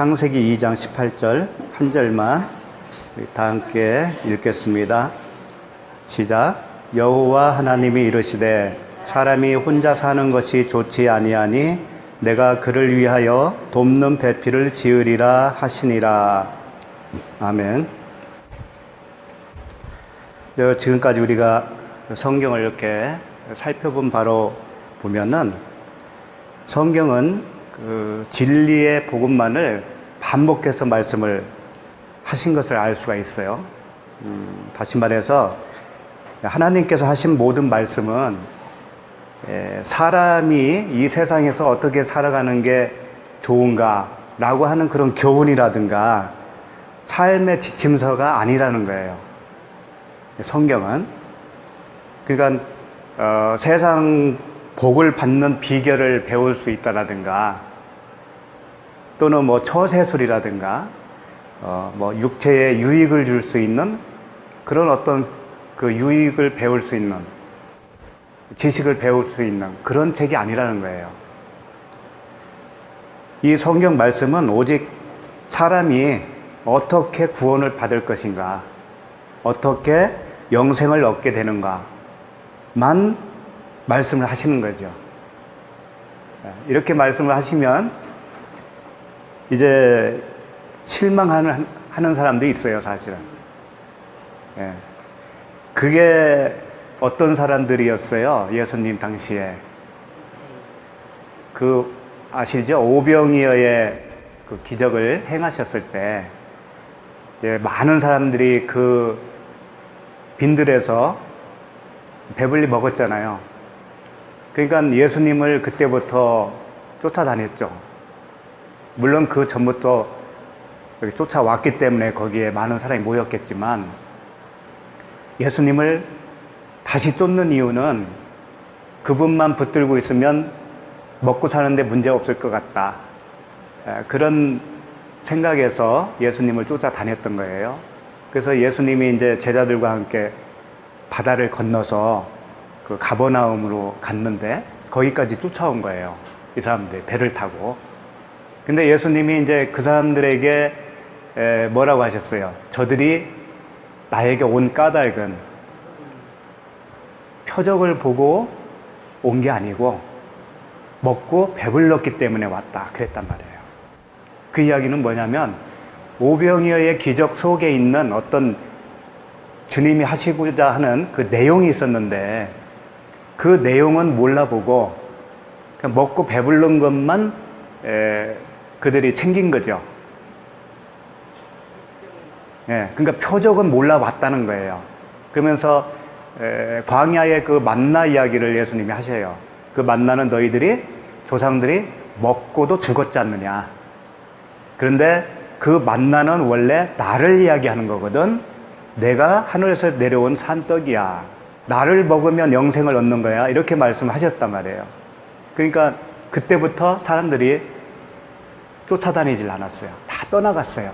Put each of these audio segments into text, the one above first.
창세기 2장 18절 한 절만 다 함께 읽겠습니다. 시작. 여호와 하나님이 이르시되 사람이 혼자 사는 것이 좋지 아니하니 내가 그를 위하여 돕는 배필을 지으리라 하시니라. 아멘. 지금까지 우리가 성경을 이렇게 살펴본 바로 보면은 성경은 그 진리의 복음만을 반복해서 말씀을 하신 것을 알 수가 있어요. 다시 말해서 하나님께서 하신 모든 말씀은 사람이 이 세상에서 어떻게 살아가는 게 좋은가 라고 하는 그런 교훈이라든가 삶의 지침서가 아니라는 거예요. 성경은. 그러니까 세상 복을 받는 비결을 배울 수 있다라든가 또는 처세술이라든가 육체에 유익을 줄 수 있는 그런 어떤 그 유익을 배울 수 있는 지식을 배울 수 있는 그런 책이 아니라는 거예요. 이 성경 말씀은 오직 사람이 어떻게 구원을 받을 것인가, 어떻게 영생을 얻게 되는가만 말씀을 하시는 거죠. 이렇게 말씀을 하시면 이제 실망하는 사람도 있어요, 사실은. 그게 어떤 사람들이었어요, 예수님 당시에? 아시죠? 오병이어의 그 기적을 행하셨을 때, 많은 사람들이 그 빈들에서 배불리 먹었잖아요. 그러니까 예수님을 그때부터 쫓아다녔죠. 물론 그 전부터 여기 쫓아왔기 때문에 거기에 많은 사람이 모였겠지만 예수님을 다시 쫓는 이유는 그분만 붙들고 있으면 먹고 사는데 문제 없을 것 같다. 그런 생각에서 예수님을 쫓아다녔던 거예요. 그래서 예수님이 이제 제자들과 함께 바다를 건너서 그 가버나움으로 갔는데 거기까지 쫓아온 거예요. 이 사람들 배를 타고. 근데 예수님이 이제 그 사람들에게 뭐라고 하셨어요? 저들이 나에게 온 까닭은 표적을 보고 온 게 아니고 먹고 배불렀기 때문에 왔다. 그랬단 말이에요. 그 이야기는 뭐냐면 오병이어의 기적 속에 있는 어떤 주님이 하시고자 하는 그 내용이 있었는데 그 내용은 몰라보고 그냥 먹고 배부른 것만 그들이 챙긴 거죠. 그러니까 표적은 몰라봤다는 거예요. 그러면서 광야의 그 만나 이야기를 예수님이 하셔요. 그 만나는 너희들이 조상들이 먹고도 죽었지 않느냐. 그런데 그 만나는 원래 나를 이야기하는 거거든. 내가 하늘에서 내려온 산떡이야. 나를 먹으면 영생을 얻는 거야. 이렇게 말씀하셨단 말이에요. 그러니까 그때부터 사람들이 쫓아다니질 않았어요. 다 떠나갔어요.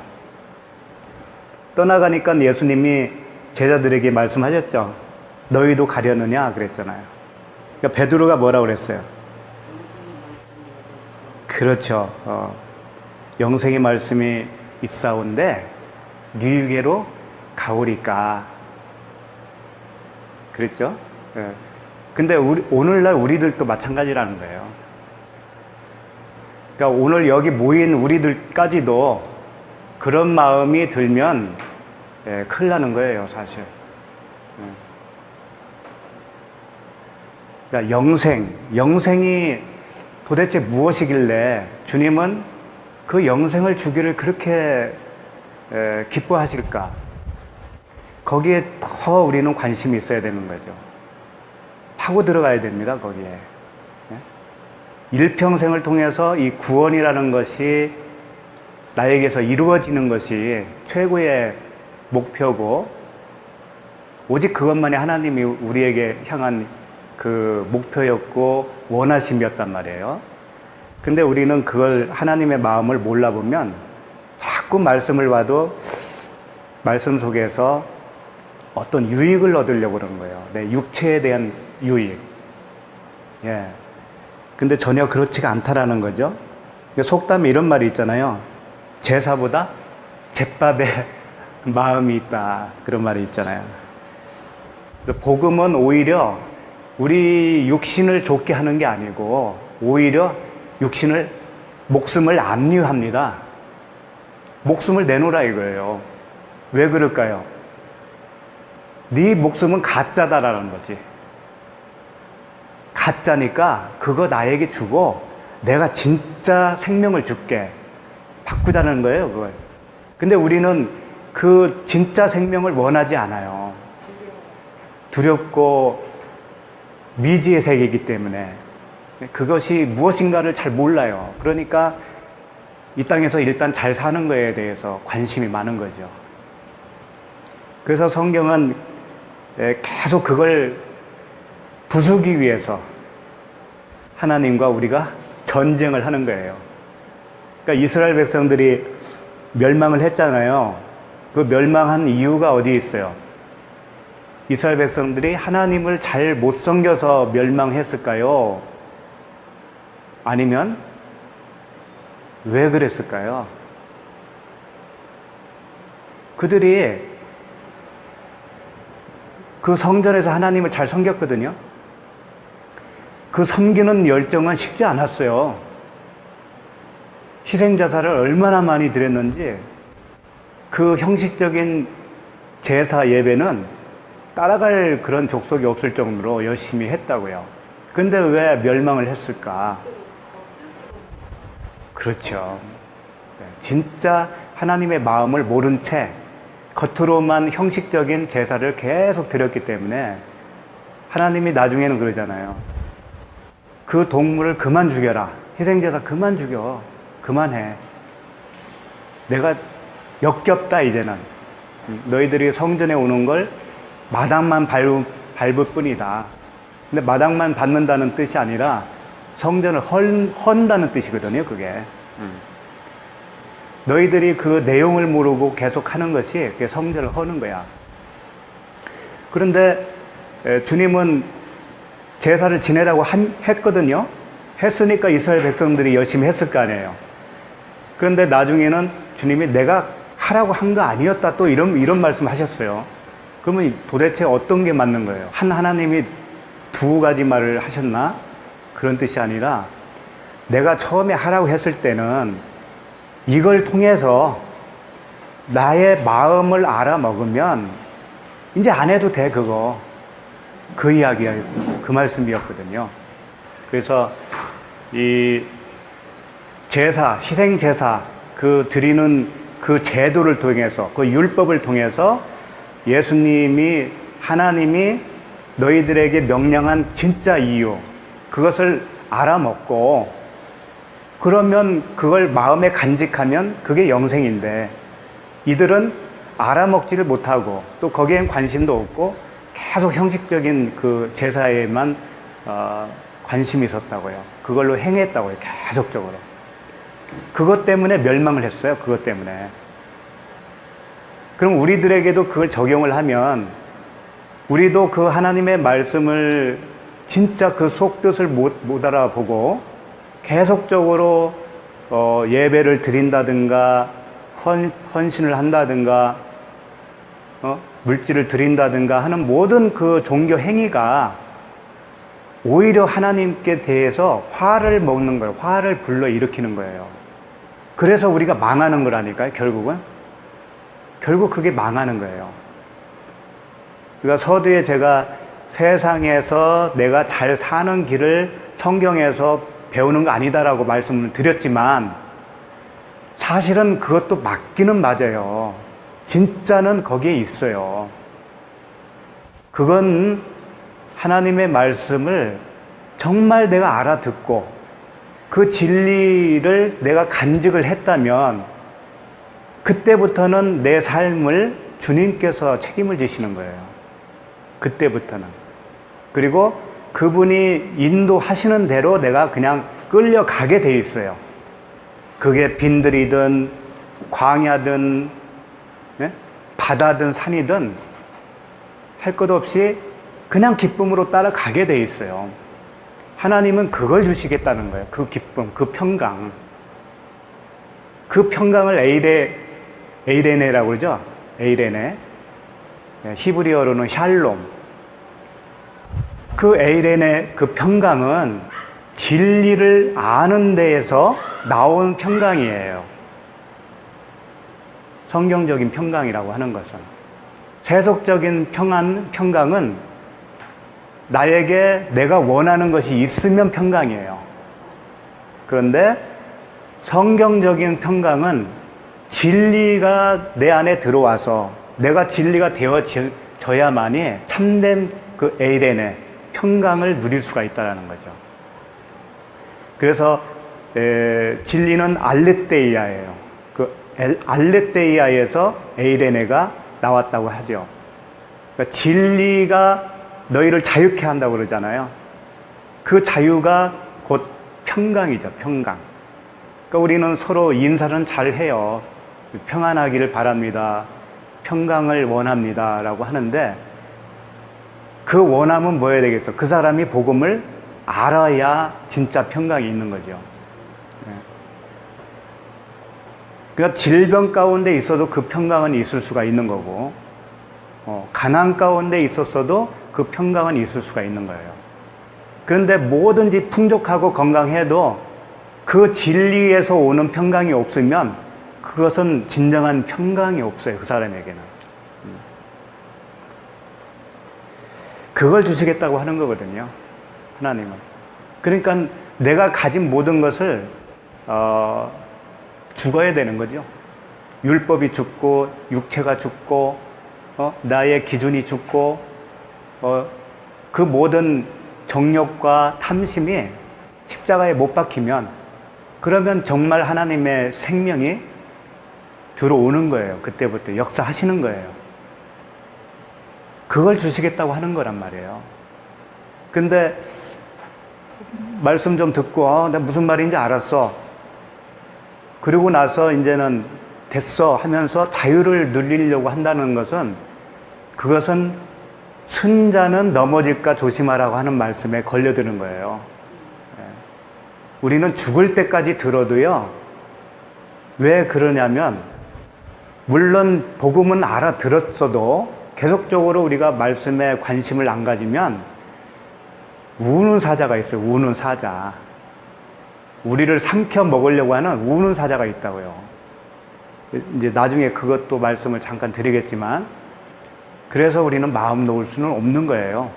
떠나가니까 예수님이 제자들에게 말씀하셨죠. 너희도 가려느냐 그랬잖아요. 그러니까 베드로가 뭐라고 그랬어요? 그렇죠. 영생의 말씀이 있사온데 니에게로 가오리까 그랬죠. 근데 오늘날 우리들도 마찬가지라는 거예요. 그러니까 오늘 여기 모인 우리들까지도 그런 마음이 들면 큰일 나는 거예요, 사실. 그러니까 영생이 도대체 무엇이길래 주님은 그 영생을 주기를 그렇게 기뻐하실까? 거기에 더 우리는 관심이 있어야 되는 거죠. 파고 들어가야 됩니다, 거기에. 일평생을 통해서 이 구원이라는 것이 나에게서 이루어지는 것이 최고의 목표고 오직 그것만이 하나님이 우리에게 향한 그 목표였고 원하심이었단 말이에요. 근데 우리는 그걸 하나님의 마음을 몰라보면 자꾸 말씀을 봐도 말씀 속에서 어떤 유익을 얻으려고 그러는 거예요. 내 육체에 대한 유익. 근데 전혀 그렇지가 않다라는 거죠. 속담에 이런 말이 있잖아요. 제사보다 제밥에 마음이 있다. 그런 말이 있잖아요. 복음은 오히려 우리 육신을 좋게 하는 게 아니고 오히려 목숨을 압류합니다. 목숨을 내놓으라 이거예요. 왜 그럴까요? 네 목숨은 가짜다라는 거지. 가짜니까 그거 나에게 주고 내가 진짜 생명을 줄게. 바꾸자는 거예요, 그걸. 근데 우리는 그 진짜 생명을 원하지 않아요. 두렵고 미지의 세계이기 때문에 그것이 무엇인가를 잘 몰라요. 그러니까 이 땅에서 일단 잘 사는 거에 대해서 관심이 많은 거죠. 그래서 성경은 계속 그걸 부수기 위해서 하나님과 우리가 전쟁을 하는 거예요. 그러니까 이스라엘 백성들이 멸망을 했잖아요. 그 멸망한 이유가 어디에 있어요? 이스라엘 백성들이 하나님을 잘 못 섬겨서 멸망했을까요? 아니면 왜 그랬을까요? 그들이 그 성전에서 하나님을 잘 섬겼거든요. 그 섬기는 열정은 쉽지 않았어요. 희생자사를 얼마나 많이 드렸는지 그 형식적인 제사 예배는 따라갈 그런 족속이 없을 정도로 열심히 했다고요. 근데 왜 멸망을 했을까? 그렇죠. 진짜 하나님의 마음을 모른 채 겉으로만 형식적인 제사를 계속 드렸기 때문에 하나님이 나중에는 그러잖아요. 그 동물을 그만 죽여라. 희생제사 그만 죽여. 그만해. 내가 역겹다 이제는. 너희들이 성전에 오는 걸 마당만 밟을 뿐이다. 근데 마당만 밟는다는 뜻이 아니라 성전을 헌다는 뜻이거든요, 그게. 너희들이 그 내용을 모르고 계속 하는 것이 그게 성전을 허는 거야. 그런데 주님은 제사를 지내라고 했거든요. 했으니까 이스라엘 백성들이 열심히 했을 거 아니에요. 그런데 나중에는 주님이 내가 하라고 한 거 아니었다 또 이런 말씀 하셨어요. 그러면 도대체 어떤 게 맞는 거예요? 한 하나님이 두 가지 말을 하셨나? 그런 뜻이 아니라 내가 처음에 하라고 했을 때는 이걸 통해서 나의 마음을 알아먹으면 이제 안 해도 돼, 그거. 그 이야기야, 그 말씀이었거든요. 그래서 이 제사, 희생제사, 그 드리는 그 제도를 통해서, 그 율법을 통해서 예수님이, 하나님이 너희들에게 명령한 진짜 이유, 그것을 알아먹고, 그러면 그걸 마음에 간직하면 그게 영생인데, 이들은 알아먹지를 못하고, 또 거기엔 관심도 없고, 계속 형식적인 그 제사에만 관심이 있었다고요. 그걸로 행했다고요. 계속적으로. 그것 때문에 멸망을 했어요. 그것 때문에. 그럼 우리들에게도 그걸 적용을 하면 우리도 그 하나님의 말씀을 진짜 그 속뜻을 못 알아보고 계속적으로 예배를 드린다든가 헌신을 한다든가 물질을 드린다든가 하는 모든 그 종교 행위가 오히려 하나님께 대해서 화를 먹는 거예요. 화를 불러일으키는 거예요. 그래서 우리가 망하는 거라니까요, 결국은. 결국 그게 망하는 거예요. 그러니까 서두에 제가 세상에서 내가 잘 사는 길을 성경에서 배우는 거 아니다라고 말씀을 드렸지만 사실은 그것도 맞기는 맞아요. 진짜는 거기에 있어요. 그건 하나님의 말씀을 정말 내가 알아듣고 그 진리를 내가 간직을 했다면 그때부터는 내 삶을 주님께서 책임을 지시는 거예요. 그때부터는. 그리고 그분이 인도하시는 대로 내가 그냥 끌려가게 돼 있어요. 그게 빈들이든 광야든 바다든 산이든 할 것 없이 그냥 기쁨으로 따라가게 돼 있어요. 하나님은 그걸 주시겠다는 거예요. 그 기쁨, 그 평강. 그 평강을 에이레네라고 그러죠. 에이레네. 히브리어로는 샬롬. 그 에이레네 그 평강은 진리를 아는 데에서 나온 평강이에요. 성경적인 평강이라고 하는 것은. 세속적인 평강은 나에게 내가 원하는 것이 있으면 평강이에요. 그런데 성경적인 평강은 진리가 내 안에 들어와서 내가 진리가 되어져야만이 참된 그 에이레네 평강을 누릴 수가 있다는 거죠. 그래서 진리는 알레테이아예요. 그 알레테이아에서 에이레네가 나왔다고 하죠. 그러니까 진리가 너희를 자유케 한다고 그러잖아요. 그 자유가 곧 평강이죠. 평강. 그러니까 우리는 서로 인사는 잘 해요. 평안하기를 바랍니다. 평강을 원합니다. 라고 하는데 그 원함은 뭐여야 되겠어? 그 사람이 복음을 알아야 진짜 평강이 있는 거죠. 그러니까 질병 가운데 있어도 그 평강은 있을 수가 있는 거고, 가난 가운데 있었어도 그 평강은 있을 수가 있는 거예요. 그런데 뭐든지 풍족하고 건강해도 그 진리에서 오는 평강이 없으면 그것은 진정한 평강이 없어요. 그 사람에게는. 그걸 주시겠다고 하는 거거든요. 하나님은. 그러니까 내가 가진 모든 것을 죽어야 되는 거죠. 율법이 죽고 육체가 죽고 나의 기준이 죽고 그 모든 정욕과 탐심이 십자가에 못 박히면 그러면 정말 하나님의 생명이 들어오는 거예요. 그때부터 역사하시는 거예요. 그걸 주시겠다고 하는 거란 말이에요. 근데 말씀 좀 듣고 내가 무슨 말인지 알았어. 그리고 나서 이제는 됐어 하면서 자유를 누리려고 한다는 것은 그것은 순자는 넘어질까 조심하라고 하는 말씀에 걸려드는 거예요. 우리는 죽을 때까지 들어도요. 왜 그러냐면 물론 복음은 알아들었어도 계속적으로 우리가 말씀에 관심을 안 가지면 우는 사자가 있어요. 우는 사자. 우리를 삼켜 먹으려고 하는 우는 사자가 있다고요. 이제 나중에 그것도 말씀을 잠깐 드리겠지만 그래서 우리는 마음 놓을 수는 없는 거예요.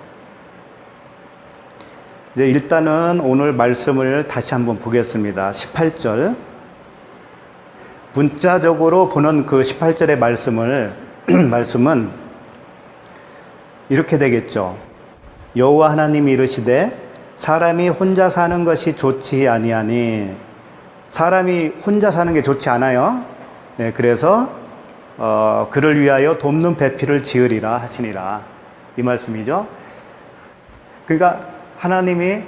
이제 일단은 오늘 말씀을 다시 한번 보겠습니다. 18절. 문자적으로 보는 그 18절의 말씀은 이렇게 되겠죠. 여호와 하나님이 이르시되 사람이 혼자 사는 것이 좋지 아니하니 사람이 혼자 사는 게 좋지 않아요. 네, 그래서 그를 위하여 돕는 배필을 지으리라 하시니라 이 말씀이죠. 그러니까 하나님이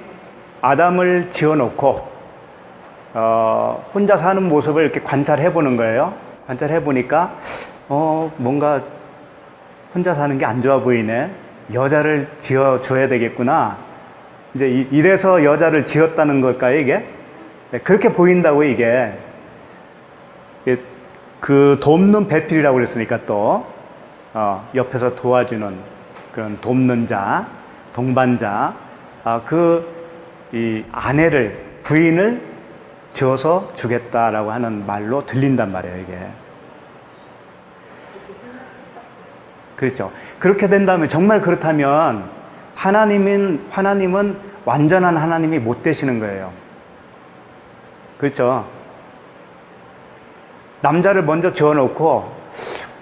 아담을 지어놓고 혼자 사는 모습을 이렇게 관찰해 보는 거예요. 관찰해 보니까 뭔가 혼자 사는 게 안 좋아 보이네. 여자를 지어줘야 되겠구나. 이제 이래서 여자를 지었다는 걸까요, 이게? 네, 그렇게 보인다고, 이게. 그 돕는 배필이라고 그랬으니까 또, 옆에서 도와주는 그런 돕는 자, 동반자, 이 아내를, 부인을 지어서 주겠다라고 하는 말로 들린단 말이에요, 이게. 그렇죠. 그렇게 된다면, 정말 그렇다면, 하나님은 완전한 하나님이 못 되시는 거예요. 그렇죠. 남자를 먼저 지어놓고,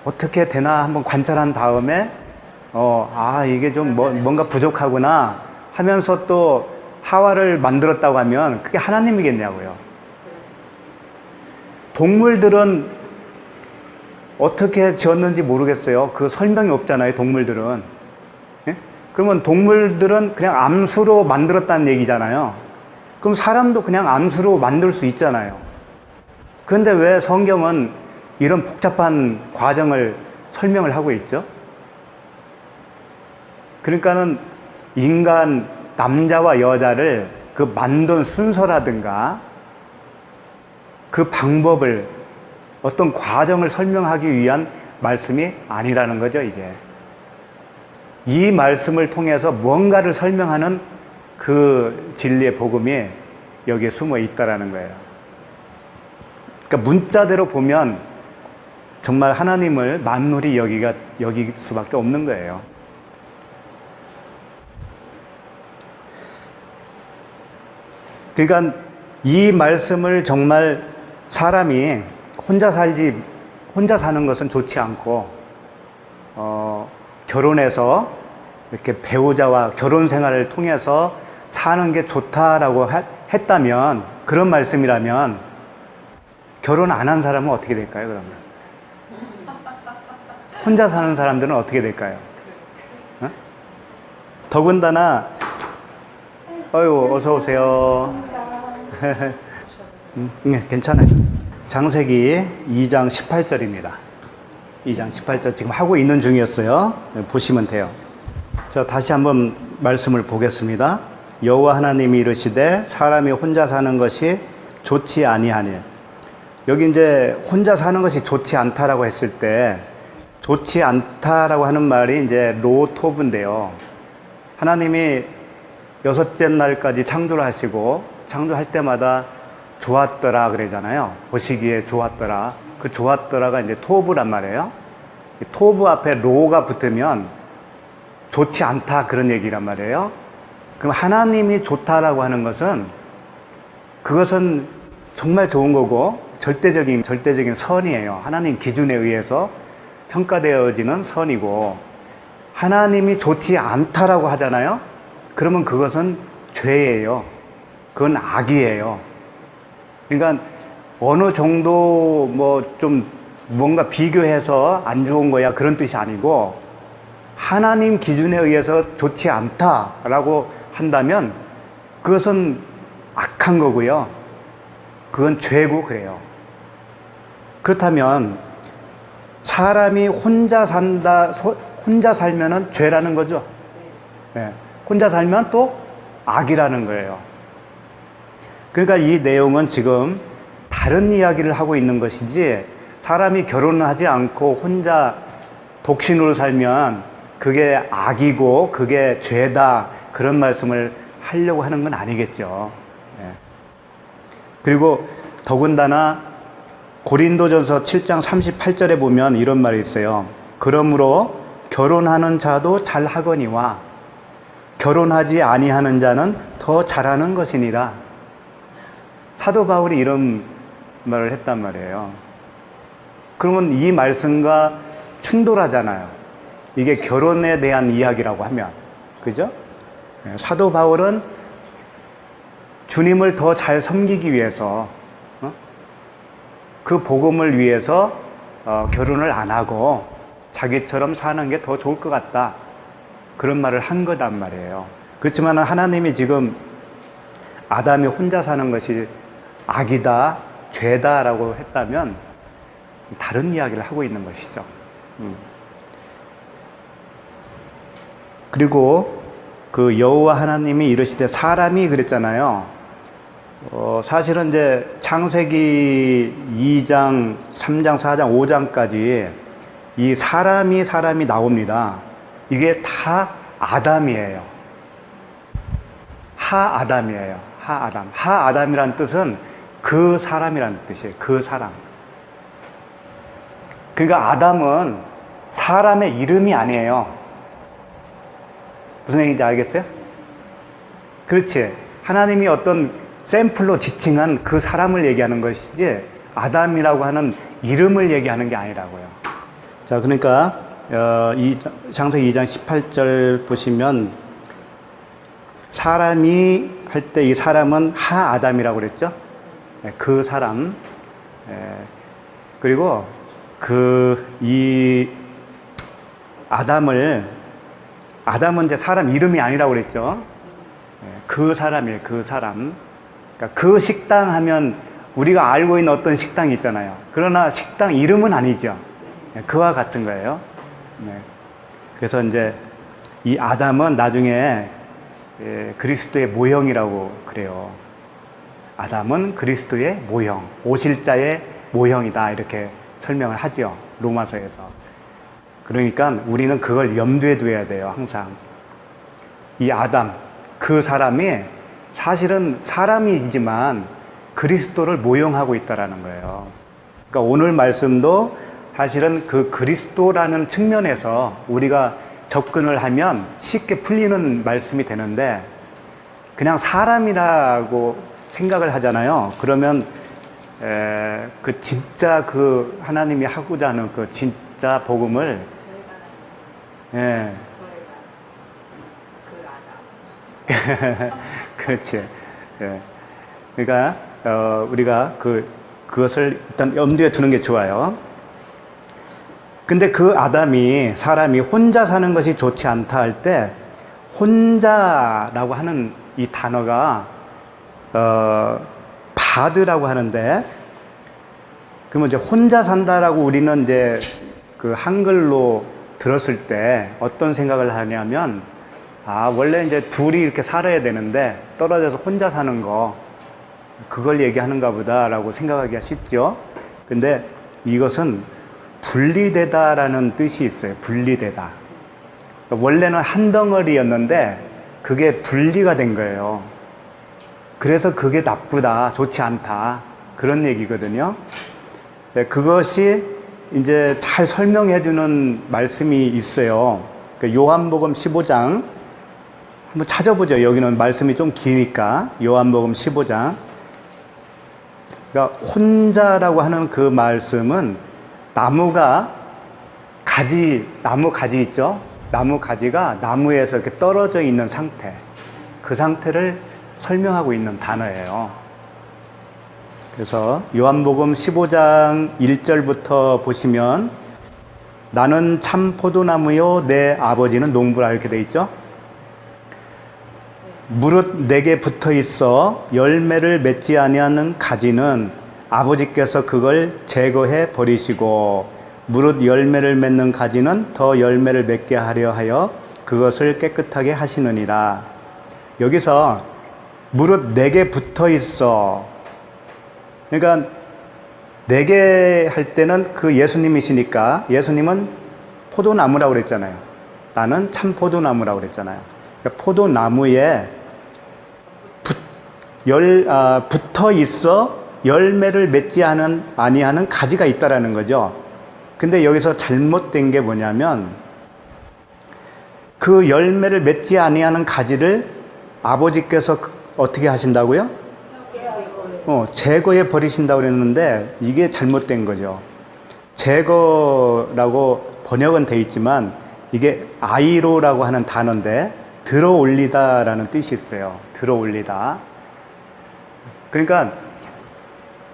어떻게 되나 한번 관찰한 다음에, 이게 좀 뭔가 부족하구나 하면서 또 하와를 만들었다고 하면, 그게 하나님이겠냐고요. 동물들은 어떻게 지었는지 모르겠어요. 그 설명이 없잖아요, 동물들은. 예? 그러면 동물들은 그냥 암수로 만들었다는 얘기잖아요. 그럼 사람도 그냥 암수로 만들 수 있잖아요. 그런데 왜 성경은 이런 복잡한 과정을 설명을 하고 있죠? 그러니까는 인간, 남자와 여자를 그 만든 순서라든가 그 방법을 어떤 과정을 설명하기 위한 말씀이 아니라는 거죠, 이게. 이 말씀을 통해서 무언가를 설명하는 그 진리의 복음이 여기에 숨어 있다라는 거예요. 그러니까 문자대로 보면 정말 하나님을 만물이 여길 수밖에 없는 거예요. 그러니까 이 말씀을 정말 사람이 혼자 사는 것은 좋지 않고, 결혼해서 이렇게 배우자와 결혼 생활을 통해서 사는 게 좋다라고 했다면, 그런 말씀이라면, 결혼 안 한 사람은 어떻게 될까요, 그러면? 혼자 사는 사람들은 어떻게 될까요? 어? 더군다나, 어서오세요. 네, 괜찮아요. 창세기 2장 18절입니다. 2장 18절 지금 하고 있는 중이었어요. 보시면 돼요. 자, 다시 한번 말씀을 보겠습니다. 여호와 하나님이 이르시되 사람이 혼자 사는 것이 좋지 아니하니. 여기 이제 혼자 사는 것이 좋지 않다라고 했을 때, 좋지 않다라고 하는 말이 이제 로토브인데요. 하나님이 6째 날까지 창조를 하시고, 창조할 때마다 좋았더라 그러잖아요. 보시기에 좋았더라. 그 좋았더라가 이제 토브란 말이에요. 토브 앞에 로가 붙으면 좋지 않다 그런 얘기란 말이에요. 그럼 하나님이 좋다라고 하는 것은, 그것은 정말 좋은 거고 절대적인 선이에요. 하나님 기준에 의해서 평가되어지는 선이고, 하나님이 좋지 않다라고 하잖아요. 그러면 그것은 죄예요. 그건 악이에요. 그러니까 어느 정도 좀 뭔가 비교해서 안 좋은 거야 그런 뜻이 아니고, 하나님 기준에 의해서 좋지 않다라고 한다면 그것은 악한 거고요. 그건 죄고 그래요. 그렇다면 사람이 혼자 살면은 죄라는 거죠. 네. 혼자 살면 또 악이라는 거예요. 그러니까 이 내용은 지금 다른 이야기를 하고 있는 것이지, 사람이 결혼을 하지 않고 혼자 독신으로 살면 그게 악이고 그게 죄다 그런 말씀을 하려고 하는 건 아니겠죠. 네. 그리고 더군다나 고린도전서 7장 38절에 보면 이런 말이 있어요. 그러므로 결혼하는 자도 잘하거니와 결혼하지 아니하는 자는 더 잘하는 것이니라. 사도 바울이 이런 말을 했단 말이에요. 그러면 이 말씀과 충돌하잖아요. 이게 결혼에 대한 이야기라고 하면. 그죠? 사도 바울은 주님을 더 잘 섬기기 위해서, 그 복음을 위해서 결혼을 안 하고 자기처럼 사는 게 더 좋을 것 같다. 그런 말을 한 거단 말이에요. 그렇지만 하나님이 지금 아담이 혼자 사는 것이 악이다, 죄다라고 했다면 다른 이야기를 하고 있는 것이죠. 그리고 그 여호와 하나님이 이르시되, 사람이 그랬잖아요. 사실은 이제 창세기 2장, 3장, 4장, 5장까지 이 사람이 나옵니다. 이게 다 아담이에요. 하아담이에요. 하아담. 하아담이라는 뜻은 그 사람이라는 뜻이에요. 그 사람. 그러니까 아담은 사람의 이름이 아니에요. 무슨 얘기인지 알겠어요? 그렇지. 하나님이 어떤 샘플로 지칭한 그 사람을 얘기하는 것이지, 아담이라고 하는 이름을 얘기하는 게 아니라고요. 자, 그러니까 이 창세기 2장 18절 보시면, 사람이 할 때 이 사람은 하아담이라고 그랬죠? 그 사람. 그리고 이 아담은 이제 사람 이름이 아니라고 그랬죠? 그 사람이에요, 그 사람. 그러니까 그 식당 하면 우리가 알고 있는 어떤 식당이 있잖아요. 그러나 식당 이름은 아니죠. 그와 같은 거예요. 그래서 이제 이 아담은 나중에 그리스도의 모형이라고 그래요. 아담은 그리스도의 모형, 오실자의 모형이다 이렇게 설명을 하죠. 로마서에서. 그러니까 우리는 그걸 염두에 두어야 돼요. 항상. 이 아담, 그 사람이 사실은 사람이지만 그리스도를 모형하고 있다라는 거예요. 그러니까 오늘 말씀도 사실은 그 그리스도라는 측면에서 우리가 접근을 하면 쉽게 풀리는 말씀이 되는데 그냥 사람이라고 생각을 하잖아요. 그러면 그 진짜 그 하나님이 하고자 하는 그 진짜 복음을 예. 그렇지. 예. 그러니까 우리가 그것을 일단 염두에 두는 게 좋아요. 근데 그 아담이 사람이 혼자 사는 것이 좋지 않다 할 때 혼자라고 하는 이 단어가 바드라고 하는데 그러면 이제 혼자 산다라고 우리는 이제 그 한글로 들었을 때 어떤 생각을 하냐면 원래 이제 둘이 이렇게 살아야 되는데 떨어져서 혼자 사는 거 그걸 얘기하는가 보다라고 생각하기가 쉽죠. 근데 이것은 분리되다라는 뜻이 있어요. 분리되다. 원래는 한 덩어리였는데 그게 분리가 된 거예요. 그래서 그게 나쁘다, 좋지 않다 그런 얘기거든요. 그것이 이제 잘 설명해 주는 말씀이 있어요. 요한복음 15장 한번 찾아보죠. 여기는 말씀이 좀 기니까 요한복음 15장. 그러니까 혼자라고 하는 그 말씀은 나무가 나무 가지 있죠? 나무 가지가 나무에서 이렇게 떨어져 있는 상태, 그 상태를 설명하고 있는 단어예요. 그래서 요한복음 15장 1절부터 보시면 나는 참 포도나무요 내 아버지는 농부라 이렇게 돼 있죠? 무릇 내게 붙어 있어 열매를 맺지 아니하는 가지는 아버지께서 그걸 제거해 버리시고 무릇 열매를 맺는 가지는 더 열매를 맺게 하려 하여 그것을 깨끗하게 하시느니라. 여기서 무릇 내게 붙어 있어. 그러니까 내게 할 때는 그 예수님이시니까 예수님은 포도나무라고 그랬잖아요. 나는 참 포도나무라고 그랬잖아요. 그러니까 포도나무에 붙어 있어 열매를 맺지 아니하는 가지가 있다라는 거죠. 근데 여기서 잘못된 게 뭐냐면 그 열매를 맺지 아니하는 가지를 아버지께서 어떻게 하신다고요? 제거해 버리신다고 그랬는데 이게 잘못된 거죠. 제거라고 번역은 돼 있지만 이게 아이로라고 하는 단어인데 들어 올리다라는 뜻이 있어요. 들어 올리다. 그러니까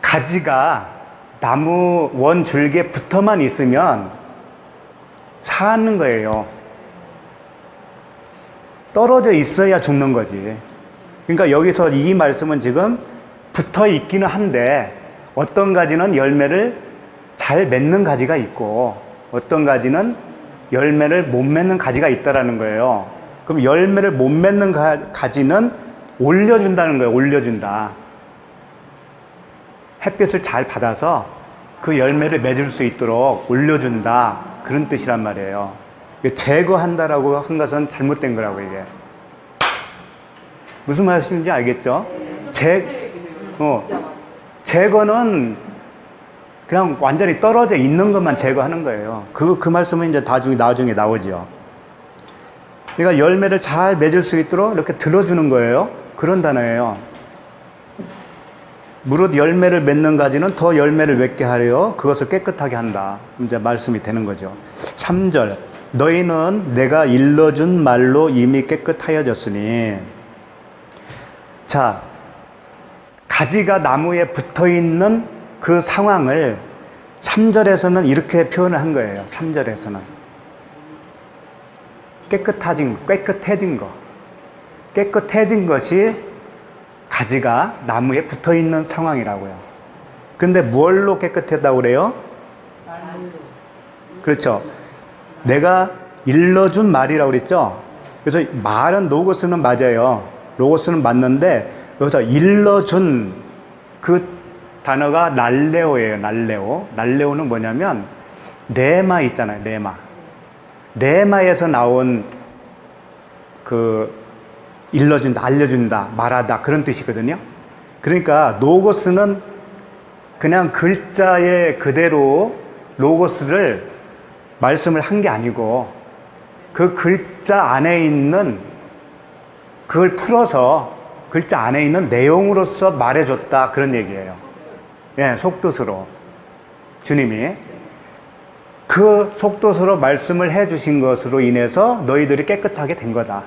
가지가 나무 원 줄기에 붙어만 있으면 사는 거예요. 떨어져 있어야 죽는 거지. 그러니까 여기서 이 말씀은 지금 붙어 있기는 한데 어떤 가지는 열매를 잘 맺는 가지가 있고 어떤 가지는 열매를 못 맺는 가지가 있다라는 거예요. 그럼 열매를 못 맺는 가지는 올려준다는 거예요. 올려준다. 햇빛을 잘 받아서 그 열매를 맺을 수 있도록 올려준다. 그런 뜻이란 말이에요. 제거한다라고 한 것은 잘못된 거라고 이게. 무슨 말씀인지 알겠죠? 제거는 그냥 완전히 떨어져 있는 것만 제거하는 거예요. 그 말씀은 이제 나중에 나오죠. 그러니까 열매를 잘 맺을 수 있도록 이렇게 들어주는 거예요. 그런 단어예요. 무릇 열매를 맺는 가지는 더 열매를 맺게 하려 그것을 깨끗하게 한다. 이제 말씀이 되는 거죠. 3절. 너희는 내가 일러준 말로 이미 깨끗하여졌으니. 자, 가지가 나무에 붙어 있는 그 상황을 3절에서는 이렇게 표현을 한 거예요. 3절에서는. 깨끗해진 거. 깨끗해진 것이 가지가 나무에 붙어 있는 상황이라고요. 근데 뭘로 깨끗했다고 그래요? 그렇죠. 내가 일러준 말이라고 그랬죠. 그래서 말은 로고스는 맞아요. 로고스는 맞는데 여기서 일러준 그 단어가 날레오예요. 날레오. 날레오는 뭐냐면 네마 있잖아요. 네마. 네마에서 나온 일러준다, 알려준다, 말하다 그런 뜻이거든요. 그러니까 로고스는 그냥 글자의 그대로 로고스를 말씀을 한 게 아니고 그 글자 안에 있는 그걸 풀어서 글자 안에 있는 내용으로서 말해줬다 그런 얘기예요. 예, 속뜻으로 주님이 그 속뜻으로 말씀을 해주신 것으로 인해서 너희들이 깨끗하게 된 거다.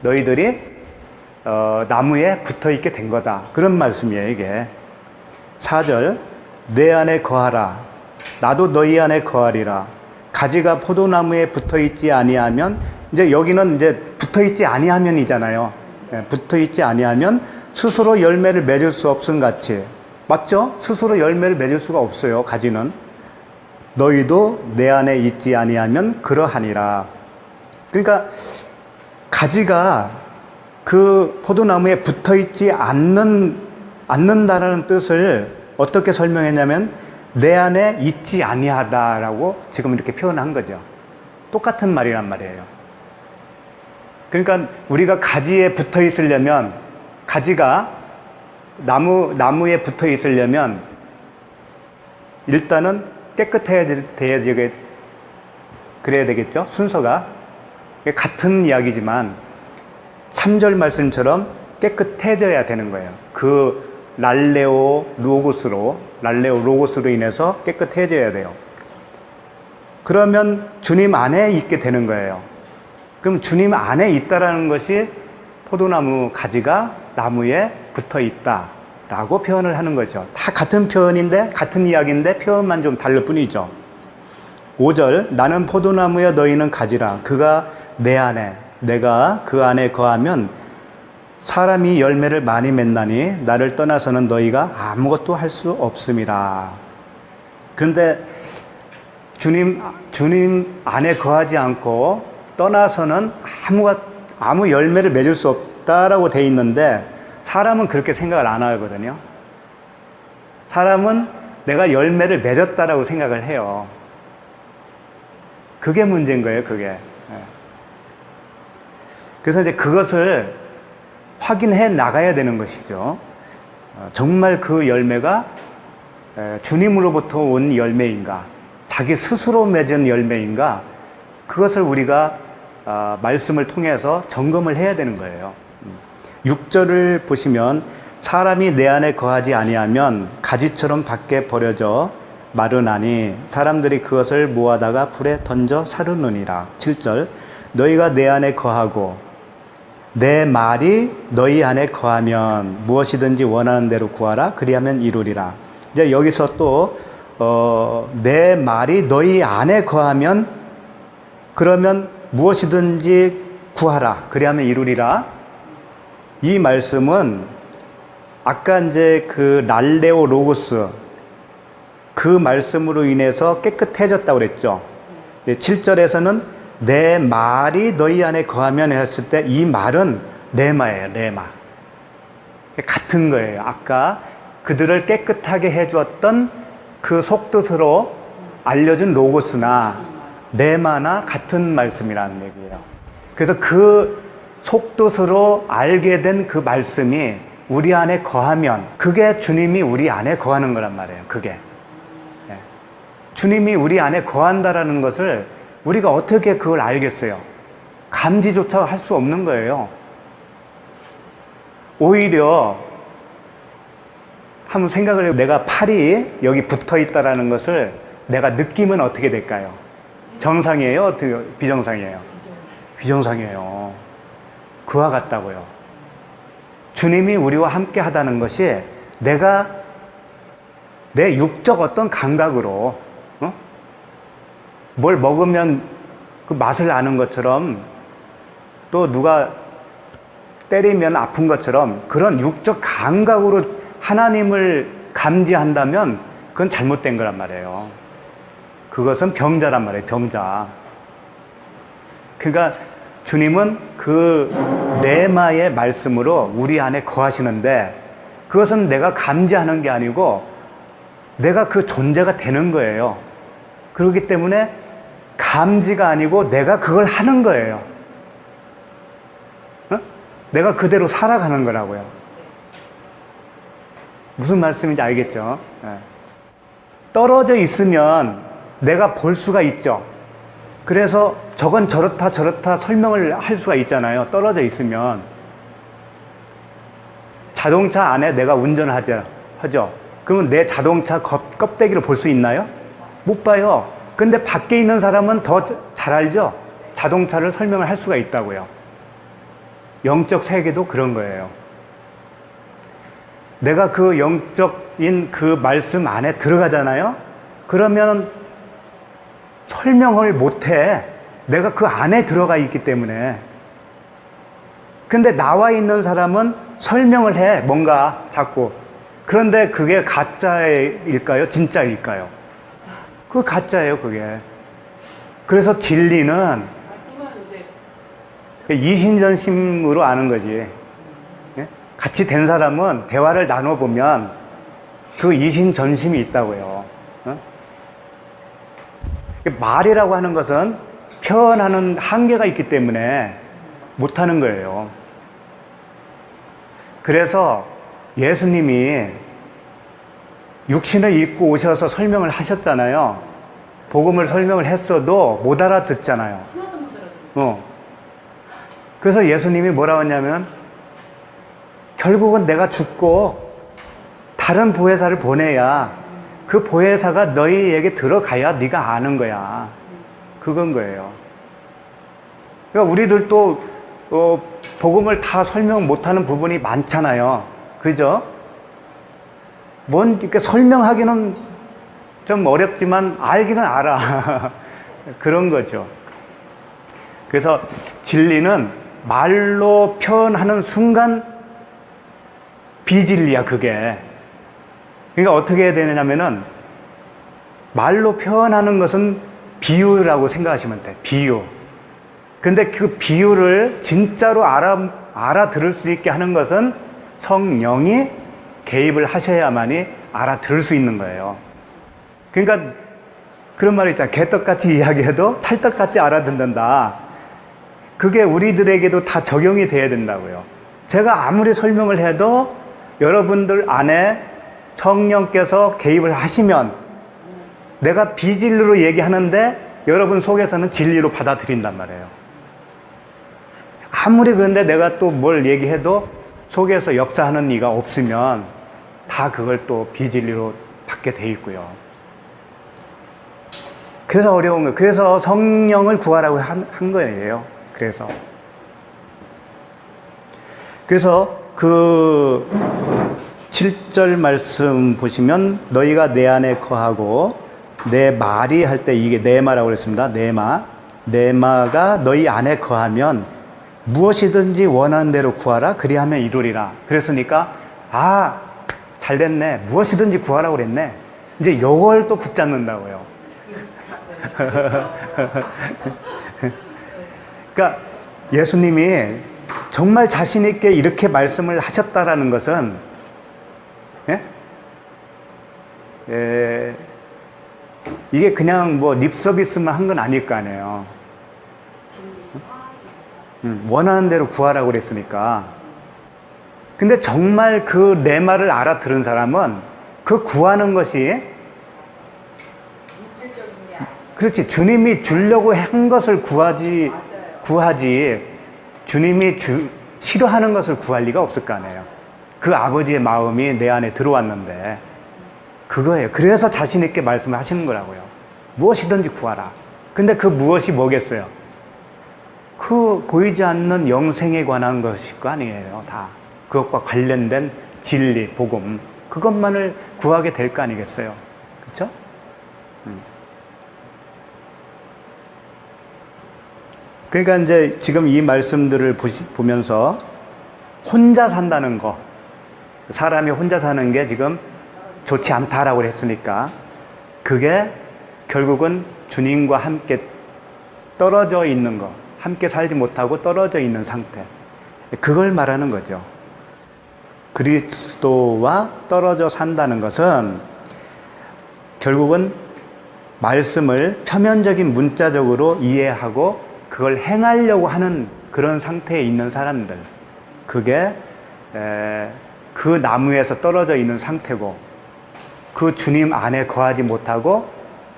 너희들이 나무에 붙어있게 된 거다. 그런 말씀이에요, 이게. 4절, 내 안에 거하라. 나도 너희 안에 거하리라. 가지가 포도나무에 붙어있지 아니하면, 이제 여기는 이제 붙어있지 아니하면이잖아요. 붙어있지 아니하면 스스로 열매를 맺을 수 없음 같이. 맞죠? 스스로 열매를 맺을 수가 없어요, 가지는. 너희도 내 안에 있지 아니하면 그러하니라. 그러니까 가지가 그 포도나무에 붙어있지 않는다라는 뜻을 어떻게 설명했냐면 내 안에 있지 아니하다라고 지금 이렇게 표현한 거죠. 똑같은 말이란 말이에요. 그러니까 우리가 가지에 붙어 있으려면, 가지가 나무에 붙어 있으려면 일단은 깨끗해야 그래야 되겠죠? 순서가. 같은 이야기지만 3절 말씀처럼 깨끗해져야 되는 거예요. 그 랄레오 로고스로 인해서 깨끗해져야 돼요. 그러면 주님 안에 있게 되는 거예요. 그럼 주님 안에 있다라는 것이 포도나무 가지가 나무에 붙어 있다라고 표현을 하는 거죠. 다 같은 표현인데, 같은 이야기인데 표현만 좀 다를 뿐이죠. 5절, 나는 포도나무여 너희는 가지라. 그가 내 안에, 내가 그 안에 거하면 사람이 열매를 많이 맺나니 나를 떠나서는 너희가 아무것도 할 수 없음이라. 그런데 주님 안에 거하지 않고 떠나서는 아무 열매를 맺을 수 없다라고 돼 있는데 사람은 그렇게 생각을 안 하거든요. 사람은 내가 열매를 맺었다라고 생각을 해요. 그게 문제인 거예요, 그게. 그래서 이제 그것을 확인해 나가야 되는 것이죠. 정말 그 열매가 주님으로부터 온 열매인가, 자기 스스로 맺은 열매인가, 그것을 우리가 말씀을 통해서 점검을 해야 되는 거예요. 6절을 보시면 사람이 내 안에 거하지 아니하면 가지처럼 밖에 버려져 마르나니 사람들이 그것을 모아다가 불에 던져 사르느니라. 7절, 너희가 내 안에 거하고 내 말이 너희 안에 거하면 무엇이든지 원하는 대로 구하라. 그리하면 이루리라. 이제 여기서 또 내 말이 너희 안에 거하면, 그러면 무엇이든지 구하라. 그리하면 이루리라. 이 말씀은 아까 이제 그 랄레오 로고스, 그 말씀으로 인해서 깨끗해졌다고 그랬죠. 7절에서는 내 말이 너희 안에 거하면 했을 때 이 말은 네마예요, 네마. 같은 거예요. 아까 그들을 깨끗하게 해주었던 그 속뜻으로 알려준 로고스나 네마나 같은 말씀이라는 얘기예요. 그래서 그 속뜻으로 알게 된 그 말씀이 우리 안에 거하면 그게 주님이 우리 안에 거하는 거란 말이에요. 그게. 주님이 우리 안에 거한다라는 것을 우리가 어떻게 그걸 알겠어요? 감지조차 할 수 없는 거예요. 오히려 한번 생각을 해요. 내가 팔이 여기 붙어 있다라는 것을 내가 느끼면 어떻게 될까요? 정상이에요? 어떻게 비정상이에요? 비정상이에요. 그와 같다고요. 주님이 우리와 함께 하다는 것이 내가 내 육적 어떤 감각으로 뭘 먹으면 그 맛을 아는 것처럼, 또 누가 때리면 아픈 것처럼 그런 육적 감각으로 하나님을 감지한다면 그건 잘못된 거란 말이에요. 그것은 병자란 말이에요. 병자. 그러니까 주님은 그 레마의 말씀으로 우리 안에 거하시는데 그것은 내가 감지하는 게 아니고 내가 그 존재가 되는 거예요. 그렇기 때문에 감지가 아니고 내가 그걸 하는 거예요. 어? 내가 그대로 살아가는 거라고요. 무슨 말씀인지 알겠죠? 네. 떨어져 있으면 내가 볼 수가 있죠. 그래서 저건 저렇다 저렇다 설명을 할 수가 있잖아요. 떨어져 있으면. 자동차 안에 내가 운전을 하죠. 그러면 내 자동차 껍데기를 볼 수 있나요? 못 봐요. 근데 밖에 있는 사람은 더 잘 알죠? 자동차를 설명을 할 수가 있다고요. 영적 세계도 그런 거예요. 내가 그 영적인 그 말씀 안에 들어가잖아요? 그러면 설명을 못해. 내가 그 안에 들어가 있기 때문에. 근데 나와 있는 사람은 설명을 해. 뭔가 자꾸. 그런데 그게 가짜일까요? 진짜일까요? 그거 가짜예요, 그게. 그래서 진리는 이신전심으로 아는 거지. 같이 된 사람은 대화를 나눠보면 그 이신전심이 있다고요. 말이라고 하는 것은 표현하는 한계가 있기 때문에 못하는 거예요. 그래서 예수님이 육신을 입고 오셔서 설명을 하셨잖아요. 복음을 설명을 했어도 못 알아듣잖아요. 그래서 예수님이 뭐라고 했냐면 결국은 내가 죽고 다른 보혜사를 보내야 그 보혜사가 너희에게 들어가야 네가 아는 거야. 그건 거예요. 그러니까 우리들도 복음을 다 설명 못하는 부분이 많잖아요. 그죠? 이렇게 설명하기는 좀 어렵지만 알기는 알아. 그런 거죠. 그래서 진리는 말로 표현하는 순간 비진리야, 그게. 그러니까 어떻게 해야 되냐면은 말로 표현하는 것은 비유라고 생각하시면 돼. 비유. 근데 그 비유를 진짜로 알아들을 수 있게 하는 것은 성령이 개입을 하셔야만이 알아들을 수 있는 거예요. 그러니까 그런 말이 있잖아요. 개떡같이 이야기해도 찰떡같이 알아듣는다. 그게 우리들에게도 다 적용이 돼야 된다고요. 제가 아무리 설명을 해도 여러분들 안에 성령께서 개입을 하시면 내가 비진리로 얘기하는데 여러분 속에서는 진리로 받아들인단 말이에요. 아무리 그런데 내가 또 뭘 얘기해도 속에서 역사하는 이가 없으면 다 그걸 또 비진리로 받게 돼 있고요. 그래서 어려운 거예요. 그래서 성령을 구하라고 한 거예요. 그래서 그 7절 말씀 보시면 너희가 내 안에 거하고 내 말이 할 때 이게 내마라고 그랬습니다. 내마가 너희 안에 거하면 무엇이든지 원하는 대로 구하라 그리하면 이루리라. 그랬으니까 잘 됐네. 무엇이든지 구하라고 그랬네. 이제 요걸 또 붙잡는다고요. 그러니까 예수님이 정말 자신 있게 이렇게 말씀을 하셨다라는 것은 이게 그냥 뭐 립서비스만 한 건 아닐 거 아니에요. 원하는 대로 구하라고 그랬으니까. 근데 정말 그 내 말을 알아들은 사람은 그 구하는 것이 그렇지. 주님이 주려고 한 것을 구하지 주님이 싫어하는 것을 구할 리가 없을 거 아니에요. 그 아버지의 마음이 내 안에 들어왔는데 그거예요. 그래서 자신 있게 말씀을 하시는 거라고요. 무엇이든지 구하라. 근데 그 무엇이 뭐겠어요? 그 보이지 않는 영생에 관한 것일 거 아니에요. 다 그것과 관련된 진리, 복음 그것만을 구하게 될 거 아니겠어요? 그렇죠? 그러니까 이제 지금 이 말씀들을 보면서 혼자 산다는 거, 사람이 혼자 사는 게 지금 좋지 않다라고 했으니까 그게 결국은 주님과 함께 떨어져 있는 거, 함께 살지 못하고 떨어져 있는 상태, 그걸 말하는 거죠. 그리스도와 떨어져 산다는 것은 결국은 말씀을 표면적인 문자적으로 이해하고 그걸 행하려고 하는 그런 상태에 있는 사람들, 그게 그 나무에서 떨어져 있는 상태고, 그 주님 안에 거하지 못하고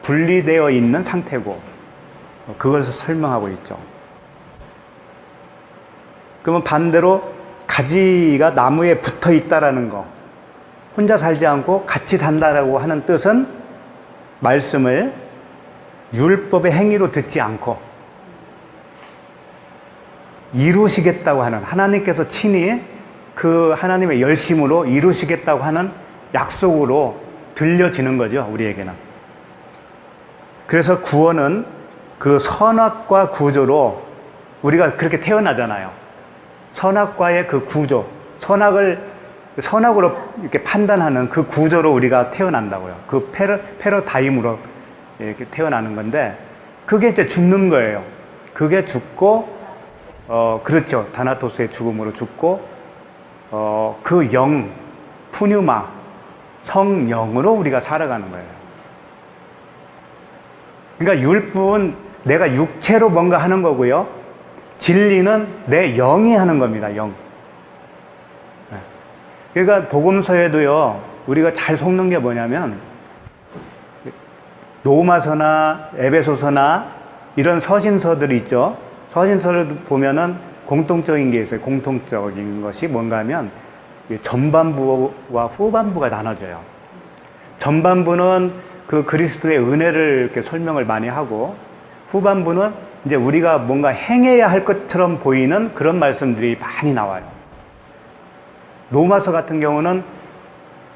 분리되어 있는 상태고, 그것을 설명하고 있죠. 그러면 반대로 가지가 나무에 붙어 있다라는 거, 혼자 살지 않고 같이 산다라고 하는 뜻은 말씀을 율법의 행위로 듣지 않고 이루시겠다고 하는, 하나님께서 친히 그 하나님의 열심으로 이루시겠다고 하는 약속으로 들려지는 거죠, 우리에게는. 그래서 구원은 그 선악과 구조로 우리가 그렇게 태어나잖아요. 선악과의 그 구조, 선악으로 이렇게 판단하는 그 구조로 우리가 태어난다고요. 그 패러다임으로 이렇게 태어나는 건데, 그게 이제 죽는 거예요. 그게 죽고, 그렇죠. 다나토스의 죽음으로 죽고, 그 영, 푸뉴마, 성령으로 우리가 살아가는 거예요. 그러니까 율법은 내가 육체로 뭔가 하는 거고요. 진리는 내 영이 하는 겁니다, 영. 그러니까 복음서에도요, 우리가 잘 속는 게 뭐냐면, 로마서나 에베소서나 이런 서신서들이 있죠. 서신서를 보면은 공통적인 게 있어요. 공통적인 것이 뭔가 하면 전반부와 후반부가 나눠져요. 전반부는 그 그리스도의 은혜를 이렇게 설명을 많이 하고, 후반부는 이제 우리가 뭔가 행해야 할 것처럼 보이는 그런 말씀들이 많이 나와요. 로마서 같은 경우는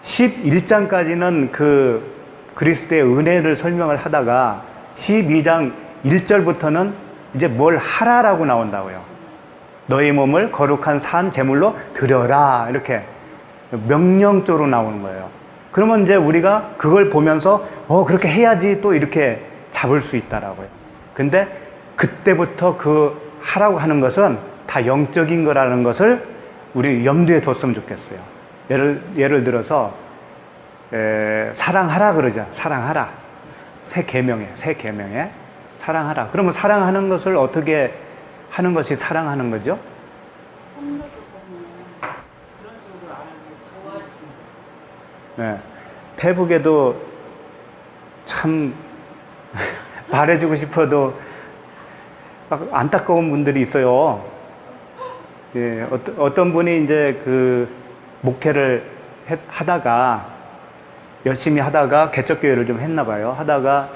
11장까지는 그 그리스도의 은혜를 설명을 하다가 12장 1절부터는 이제 뭘 하라라고 나온다고요. 너희 몸을 거룩한 산 제물로 드려라, 이렇게 명령조로 나오는 거예요. 그러면 이제 우리가 그걸 보면서 그렇게 해야지 또 이렇게 잡을 수 있다라고요. 근데 그때부터 그 하라고 하는 것은 다 영적인 거라는 것을 우리 염두에 뒀으면 좋겠어요. 예를 들어서 사랑하라 그러죠. 사랑하라. 새 계명에 사랑하라. 그러면 사랑하는 것을 어떻게 하는 것이 사랑하는 거죠? 네. 페북에도 참 말해주고 싶어도 막 안타까운 분들이 있어요. 예, 어떤 분이 이제 그 목회를 하다가 열심히 하다가 개척교회를 좀 했나 봐요. 하다가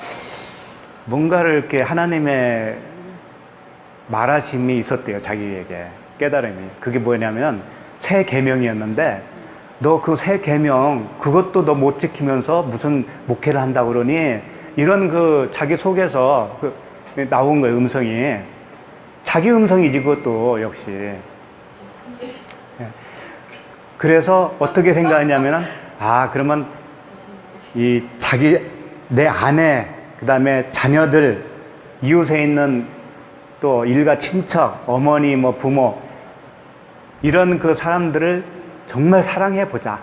뭔가를 이렇게 하나님의 말하심이 있었대요. 자기에게 깨달음이. 그게 뭐냐면 새 계명이었는데, 너 그 새 계명 그것도 너 못 지키면서 무슨 목회를 한다고 그러니, 이런 그 자기 속에서 나온 거예요. 음성이. 자기 음성이지 그것도 역시. 그래서 어떻게 생각하냐면은, 그러면 내 아내, 그 다음에 자녀들, 이웃에 있는 또 일가 친척, 어머니, 부모, 이런 그 사람들을 정말 사랑해 보자.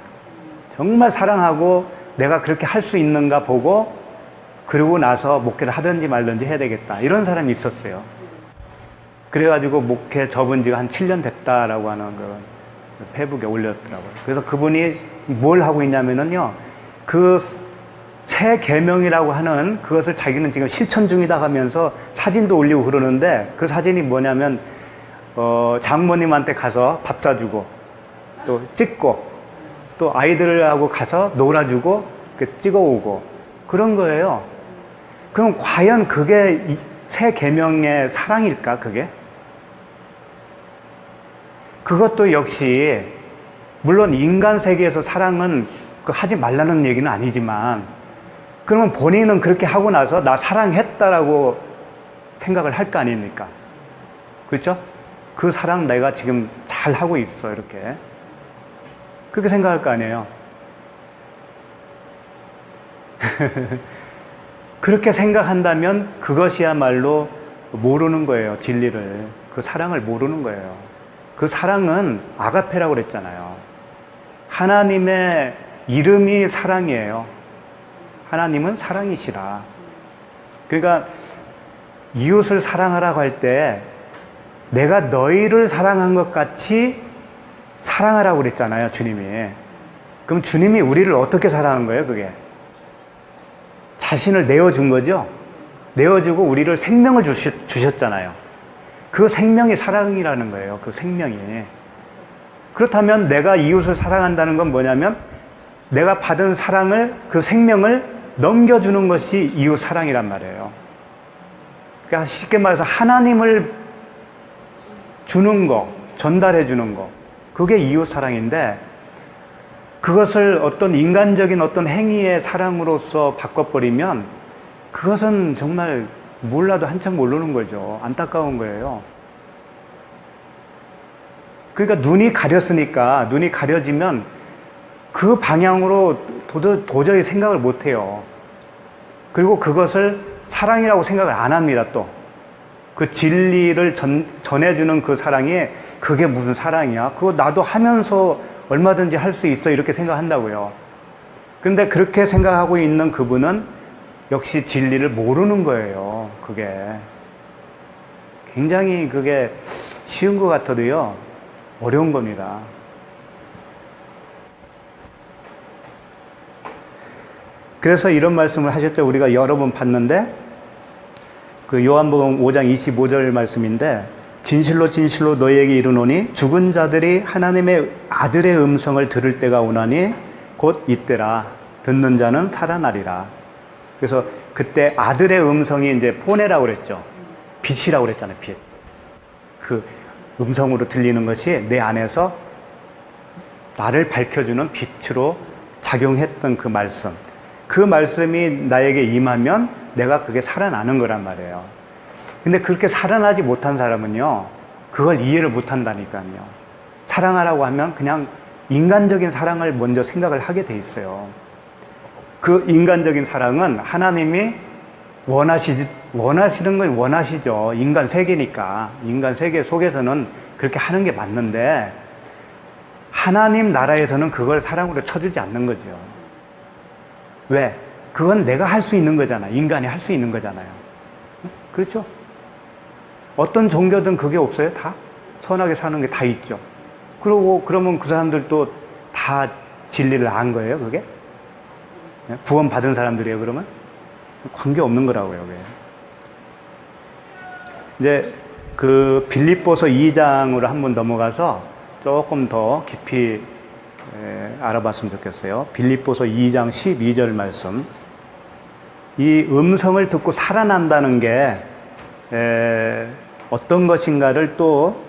정말 사랑하고 내가 그렇게 할 수 있는가 보고, 그러고 나서 목회를 하든지 말든지 해야 되겠다. 이런 사람이 있었어요. 그래가지고 목회 접은 지가 한 7년 됐다라고 하는 그 페북에 올렸더라고요. 그래서 그분이 뭘 하고 있냐면은요, 그 새 계명이라고 하는 그것을 자기는 지금 실천 중이다 하면서 사진도 올리고 그러는데, 그 사진이 뭐냐면 장모님한테 가서 밥 사주고 또 찍고 또 아이들하고 가서 놀아주고 찍어오고 그런 거예요. 그럼 과연 그게 새 계명의 사랑일까? 그것도 역시 물론 인간 세계에서 사랑은 하지 말라는 얘기는 아니지만, 그러면 본인은 그렇게 하고 나서 나 사랑했다라고 생각을 할 거 아닙니까? 그렇죠? 그 사랑 내가 지금 잘 하고 있어, 이렇게. 그렇게 생각할 거 아니에요. 그렇게 생각한다면 그것이야말로 모르는 거예요, 진리를. 그 사랑을 모르는 거예요. 그 사랑은 아가페라고 그랬잖아요. 하나님의 이름이 사랑이에요. 하나님은 사랑이시라. 그러니까 이웃을 사랑하라고 할 때 내가 너희를 사랑한 것 같이 사랑하라고 그랬잖아요, 주님이. 그럼 주님이 우리를 어떻게 사랑한 거예요, 그게? 자신을 내어준 거죠? 내어주고 우리를 생명을 주셨잖아요. 그 생명이 사랑이라는 거예요, 그 생명이. 그렇다면 내가 이웃을 사랑한다는 건 뭐냐면 내가 받은 사랑을, 그 생명을 넘겨주는 것이 이웃 사랑이란 말이에요. 그러니까 쉽게 말해서 하나님을 주는 거, 전달해 주는 거, 그게 이웃 사랑인데 그것을 어떤 인간적인 어떤 행위의 사랑으로서 바꿔버리면 그것은 정말 몰라도 한참 모르는 거죠. 안타까운 거예요. 그러니까 눈이 가렸으니까, 눈이 가려지면 그 방향으로 도저히 생각을 못 해요. 그리고 그것을 사랑이라고 생각을 안 합니다, 또. 그 진리를 전해주는 그 사랑이 그게 무슨 사랑이야? 그거 나도 하면서 얼마든지 할 수 있어, 이렇게 생각한다고요. 근데 그렇게 생각하고 있는 그분은 역시 진리를 모르는 거예요. 그게 굉장히 그게 쉬운 것 같아도요 어려운 겁니다. 그래서 이런 말씀을 하셨죠. 우리가 여러 번 봤는데 그 요한복음 5장 25절 말씀인데 진실로 진실로 너희에게 이르노니 죽은 자들이 하나님의 아들의 음성을 들을 때가 오나니 곧 이때라. 듣는 자는 살아나리라. 그래서 그때 아들의 음성이 이제 포네라고 그랬죠. 빛이라고 그랬잖아요. 빛. 그 음성으로 들리는 것이 내 안에서 나를 밝혀주는 빛으로 작용했던 그 말씀. 그 말씀이 나에게 임하면 내가 그게 살아나는 거란 말이에요. 근데 그렇게 살아나지 못한 사람은요, 그걸 이해를 못 한다니까요. 사랑하라고 하면 그냥 인간적인 사랑을 먼저 생각을 하게 돼 있어요. 그 인간적인 사랑은 하나님이 원하시는 건 원하시죠. 인간 세계니까. 인간 세계 속에서는 그렇게 하는 게 맞는데, 하나님 나라에서는 그걸 사랑으로 쳐주지 않는 거죠. 왜? 그건 내가 할 수 있는 거잖아요. 인간이 할 수 있는 거잖아요. 그렇죠? 어떤 종교든 그게 없어요? 다? 선하게 사는 게 다 있죠. 그러면 그 사람들도 다 진리를 안 거예요, 그게? 구원 받은 사람들이에요, 그러면? 관계 없는 거라고요, 그게. 이제 그 빌립보서 2장으로 한번 넘어가서 조금 더 깊이 알아봤으면 좋겠어요. 빌립보서 2장 12절 말씀. 이 음성을 듣고 살아난다는 게 어떤 것인가를 또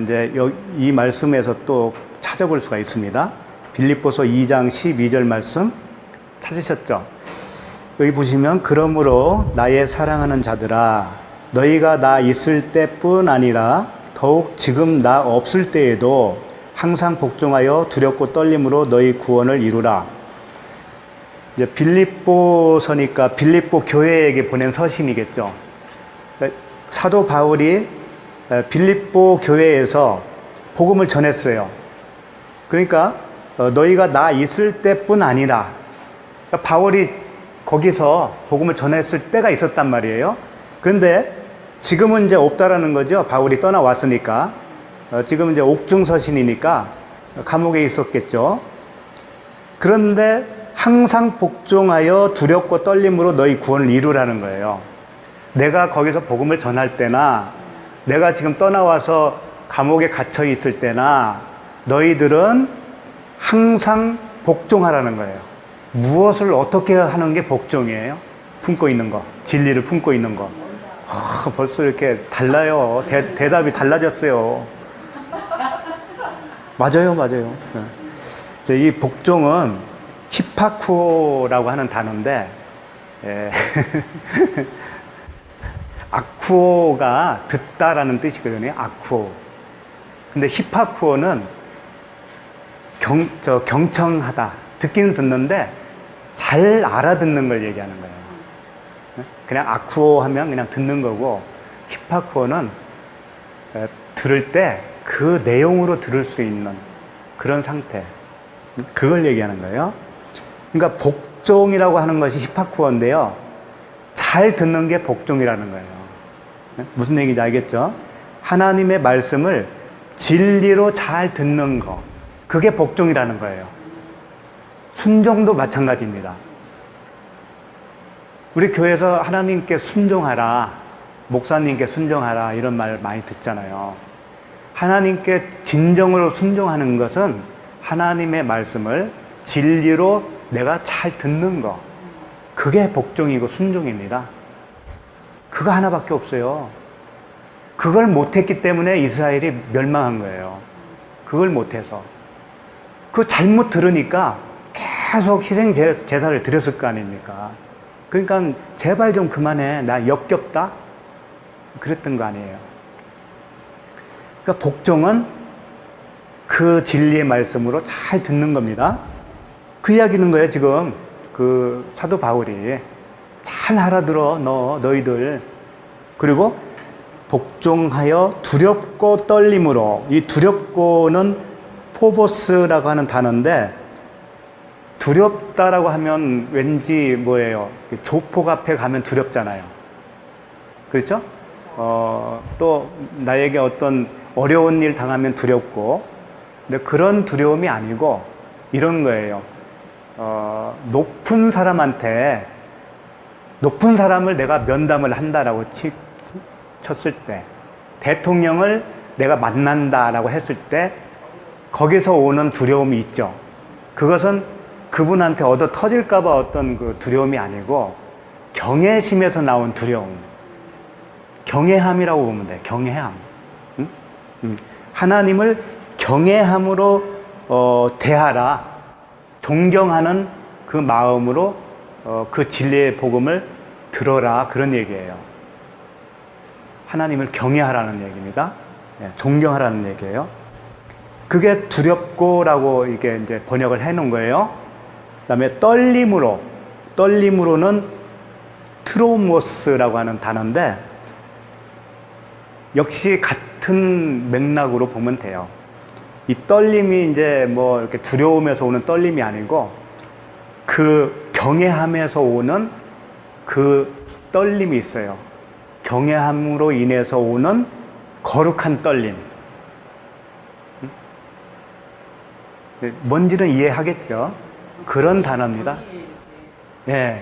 이제 이 말씀에서 또 찾아볼 수가 있습니다. 빌립보서 2장 12절 말씀 찾으셨죠? 여기 보시면 그러므로 나의 사랑하는 자들아 너희가 나 있을 때뿐 아니라 더욱 지금 나 없을 때에도 항상 복종하여 두렵고 떨림으로 너희 구원을 이루라. 이제 빌립보서니까 빌립보 교회에게 보낸 서신이겠죠. 사도 바울이 빌립보 교회에서 복음을 전했어요. 그러니까 너희가 나 있을 때뿐 아니라, 그러니까 바울이 거기서 복음을 전했을 때가 있었단 말이에요. 그런데 지금은 이제 없다라는 거죠. 바울이 떠나왔으니까. 지금 이제 옥중서신이니까 감옥에 있었겠죠. 그런데 항상 복종하여 두렵고 떨림으로 너희 구원을 이루라는 거예요. 내가 거기서 복음을 전할 때나 내가 지금 떠나와서 감옥에 갇혀 있을 때나 너희들은 항상 복종하라는 거예요. 무엇을 어떻게 하는 게 복종이에요? 품고 있는 거, 진리를 품고 있는 거. 벌써 이렇게 달라요. 대답이 달라졌어요. 맞아요. 이 복종은 히파쿠오라고 하는 단어인데, 아쿠오가 듣다라는 뜻이거든요. 아쿠오. 근데 히파쿠오는 경청하다. 듣기는 듣는데 잘 알아듣는 걸 얘기하는 거예요. 그냥 아쿠오 하면 그냥 듣는 거고, 히파쿠오는 들을 때 그 내용으로 들을 수 있는 그런 상태. 그걸 얘기하는 거예요. 그러니까 복종이라고 하는 것이 히파쿠어인데요. 잘 듣는 게 복종이라는 거예요. 무슨 얘기인지 알겠죠? 하나님의 말씀을 진리로 잘 듣는 거. 그게 복종이라는 거예요. 순종도 마찬가지입니다. 우리 교회에서 하나님께 순종하라, 목사님께 순종하라 이런 말 많이 듣잖아요. 하나님께 진정으로 순종하는 것은 하나님의 말씀을 진리로 내가 잘 듣는 거. 그게 복종이고 순종입니다. 그거 하나밖에 없어요. 그걸 못했기 때문에 이스라엘이 멸망한 거예요. 그걸 못해서. 그거 잘못 들으니까 계속 희생 제사를 드렸을 거 아닙니까? 그러니까 제발 좀 그만해. 나 역겹다? 그랬던 거 아니에요. 그러니까 복종은 그 진리의 말씀으로 잘 듣는 겁니다. 그 이야기는 거예요, 지금. 그 사도 바울이. 잘 알아들어, 너희들. 그리고 복종하여 두렵고 떨림으로. 이 두렵고는 포보스라고 하는 단어인데, 두렵다라고 하면 왠지 뭐예요? 조폭 앞에 가면 두렵잖아요. 그렇죠? 또 나에게 어떤 어려운 일 당하면 두렵고, 근데 그런 두려움이 아니고 이런 거예요. 높은 사람한테, 높은 사람을 내가 면담을 한다라고 쳤을 때, 대통령을 내가 만난다라고 했을 때 거기서 오는 두려움이 있죠. 그것은 그분한테 얻어 터질까봐 어떤 그 두려움이 아니고 경외심에서 나온 두려움. 경외함이라고 보면 돼요. 경외함. 하나님을 경외함으로 대하라. 존경하는 그 마음으로 그 진리의 복음을 들어라. 그런 얘기예요. 하나님을 경외하라는 얘기입니다. 존경하라는 얘기예요. 그게 두렵고라고 이게 이제 번역을 해 놓은 거예요. 그 다음에 떨림으로는 트로모스라고 하는 단어인데, 역시 같은 맥락으로 보면 돼요. 이 떨림이 이제 뭐 이렇게 두려움에서 오는 떨림이 아니고, 그 경외함에서 오는 그 떨림이 있어요. 경외함으로 인해서 오는 거룩한 떨림. 뭔지는 이해하겠죠? 그런 단어입니다. 예.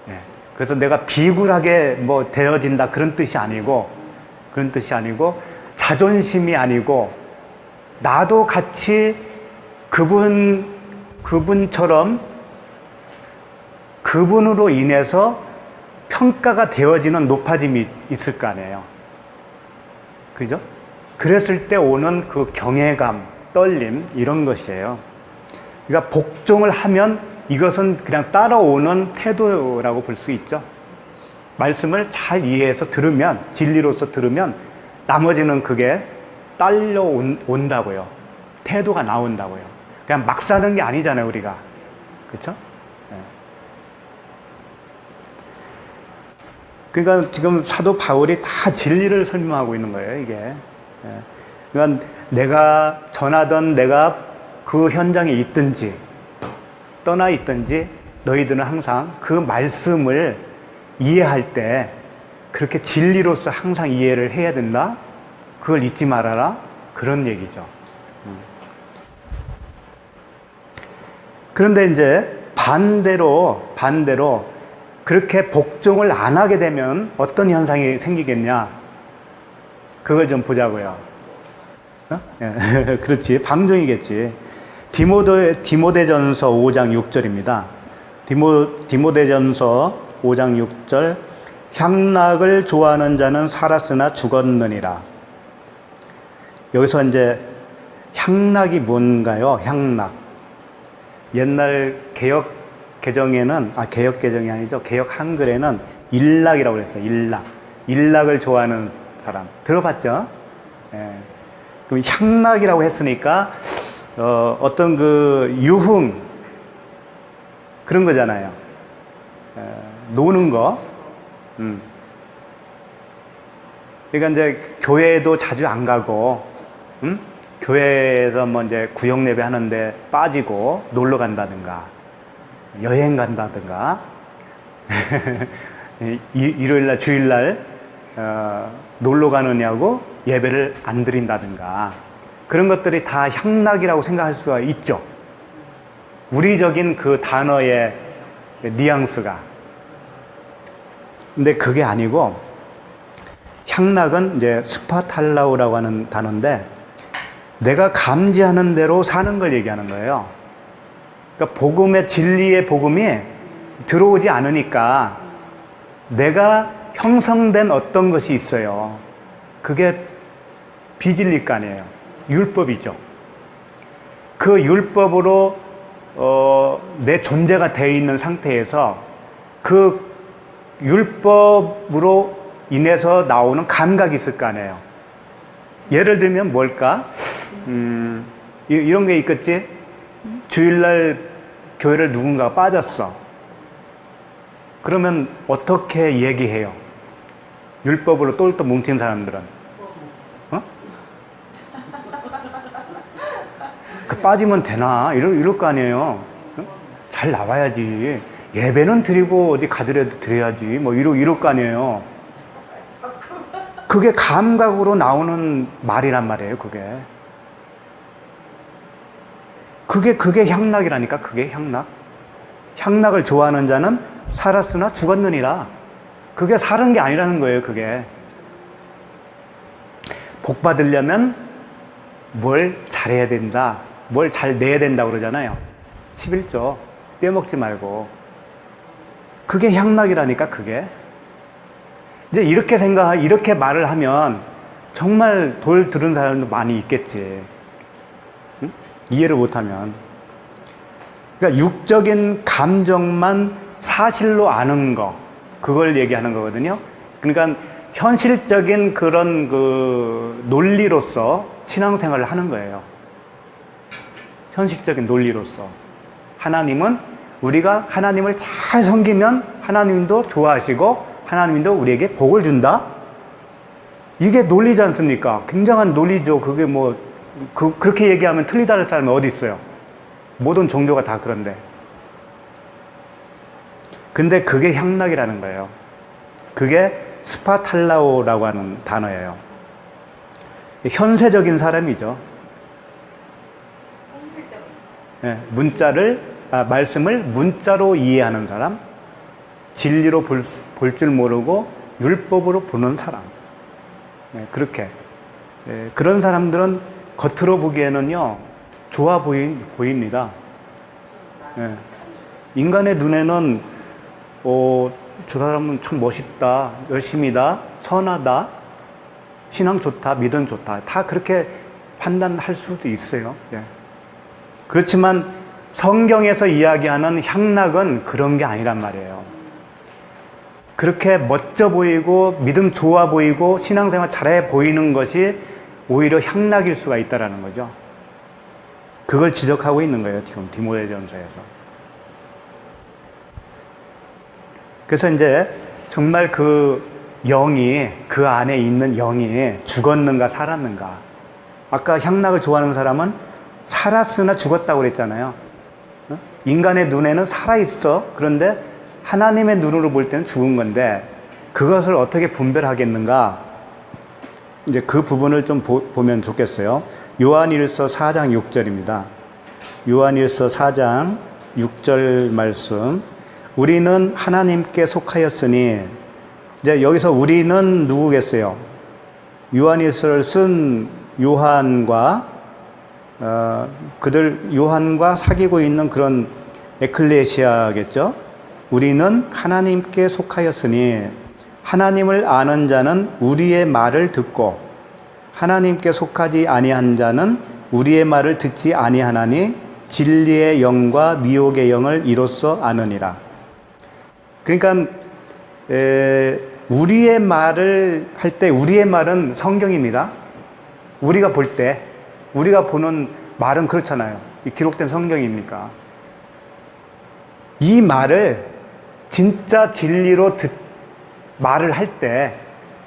예. 그래서 내가 비굴하게 뭐 되어진다 그런 뜻이 아니고, 자존심이 아니고, 나도 같이 그분처럼 그분으로 인해서 평가가 되어지는 높아짐이 있을 거 아니에요. 그죠? 그랬을 때 오는 그 경외감, 떨림, 이런 것이에요. 그러니까 복종을 하면 이것은 그냥 따라오는 태도라고 볼 수 있죠. 말씀을 잘 이해해서 들으면, 진리로서 들으면 나머지는 그게 딸려온다고요. 태도가 나온다고요. 그냥 막 사는 게 아니잖아요, 우리가. 그렇죠? 네. 그러니까 지금 사도 바울이 다 진리를 설명하고 있는 거예요, 이게. 네. 그러니까 내가 전하던, 내가 그 현장에 있든지 떠나 있든지 너희들은 항상 그 말씀을 이해할 때 그렇게 진리로서 항상 이해를 해야 된다. 그걸 잊지 말아라. 그런 얘기죠. 그런데 이제 반대로 그렇게 복종을 안 하게 되면 어떤 현상이 생기겠냐? 그걸 좀 보자고요. 그렇지. 방종이겠지. 디모데전서 5장 6절입니다. 디모데전서 5장 6절. 향락을 좋아하는 자는 살았으나 죽었느니라. 여기서 이제 향락이 뭔가요? 향락. 옛날 개혁 개정에는, 개혁 개정이 아니죠. 개혁 한글에는 일락이라고 그랬어요. 일락. 일락을 좋아하는 사람. 들어봤죠? 예. 그럼 향락이라고 했으니까, 어떤 그 유흥, 그런 거잖아요. 노는 거. 그러니까 이제 교회도 자주 안 가고, 교회에서 뭐 이제 구역 예배 하는데 빠지고 놀러 간다든가, 여행 간다든가, 일요일날, 주일날, 놀러 가느냐고 예배를 안 드린다든가, 그런 것들이 다 향락이라고 생각할 수가 있죠. 우리적인 그 단어의 뉘앙스가. 근데 그게 아니고, 향락은 이제 스파탈라우라고 하는 단어인데, 내가 감지하는 대로 사는 걸 얘기하는 거예요. 그러니까 복음의 진리의 복음이 들어오지 않으니까 내가 형성된 어떤 것이 있어요. 그게 비진리간이에요. 율법이죠. 그 율법으로 내 존재가 되어 있는 상태에서 그 율법으로 인해서 나오는 감각이 있을 거 아니에요. 예를 들면 뭘까? 이런 게 있겠지? 주일날 교회를 누군가가 빠졌어. 그러면 어떻게 얘기해요? 율법으로 똘똘 뭉친 사람들은. 그 빠지면 되나? 이럴 거 아니에요. 잘 나와야지. 예배는 드리고 어디 가더라도 드려야지. 뭐 이럴 거 아니에요. 그게 감각으로 나오는 말이란 말이에요, 그게 향락이라니까, 그게 향락. 향락을 좋아하는 자는 살았으나 죽었느니라. 그게 사는 게 아니라는 거예요, 그게. 복 받으려면 뭘 잘해야 된다, 뭘 잘 내야 된다고 그러잖아요. 11조 떼먹지 말고. 그게 향락이라니까, 그게. 이제 이렇게 말을 하면 정말 돌 들은 사람도 많이 있겠지. 응? 이해를 못하면. 그러니까 육적인 감정만 사실로 아는 거, 그걸 얘기하는 거거든요. 그러니까 현실적인 그런 그 논리로서 신앙생활을 하는 거예요. 현실적인 논리로서. 하나님은 우리가 하나님을 잘 섬기면 하나님도 좋아하시고 하나님도 우리에게 복을 준다? 이게 논리지 않습니까? 굉장한 논리죠. 그게 뭐, 그렇게 얘기하면 틀리다는 사람이 어디 있어요? 모든 종교가 다 그런데. 근데 그게 향락이라는 거예요. 그게 스파탈라오라고 하는 단어예요. 현세적인 사람이죠. 현실적인. 말씀을 문자로 이해하는 사람, 진리로 볼 줄 모르고 율법으로 보는 사람. 그렇게. 그런 사람들은 겉으로 보기에는요, 좋아 보입니다. 인간의 눈에는, 저 사람은 참 멋있다, 열심이다, 선하다, 신앙 좋다, 믿음 좋다. 다 그렇게 판단할 수도 있어요. 그렇지만 성경에서 이야기하는 향락은 그런 게 아니란 말이에요. 그렇게 멋져 보이고 믿음 좋아 보이고 신앙생활 잘해 보이는 것이 오히려 향락일 수가 있다는 거죠. 그걸 지적하고 있는 거예요, 지금 디모데전서에서. 그래서 이제 정말 그 안에 있는 영이 죽었는가 살았는가. 아까 향락을 좋아하는 사람은 살았으나 죽었다고 그랬잖아요. 인간의 눈에는 살아있어. 그런데 하나님의 눈으로 볼 때는 죽은 건데, 그것을 어떻게 분별하겠는가? 이제 그 부분을 좀 보면 좋겠어요. 요한일서 4장 6절입니다. 요한일서 4장 6절 말씀. 우리는 하나님께 속하였으니, 이제 여기서 우리는 누구겠어요? 요한일서를 쓴 요한과 요한과 사귀고 있는 그런 에클레시아겠죠? 우리는 하나님께 속하였으니 하나님을 아는 자는 우리의 말을 듣고 하나님께 속하지 아니한 자는 우리의 말을 듣지 아니하나니 진리의 영과 미혹의 영을 이로써 아느니라. 그러니까 우리의 말을 할 때 우리의 말은 성경입니다. 우리가 볼 때 우리가 보는 말은 그렇잖아요. 이 기록된 성경입니까? 이 말을 진짜 진리로 말을 할 때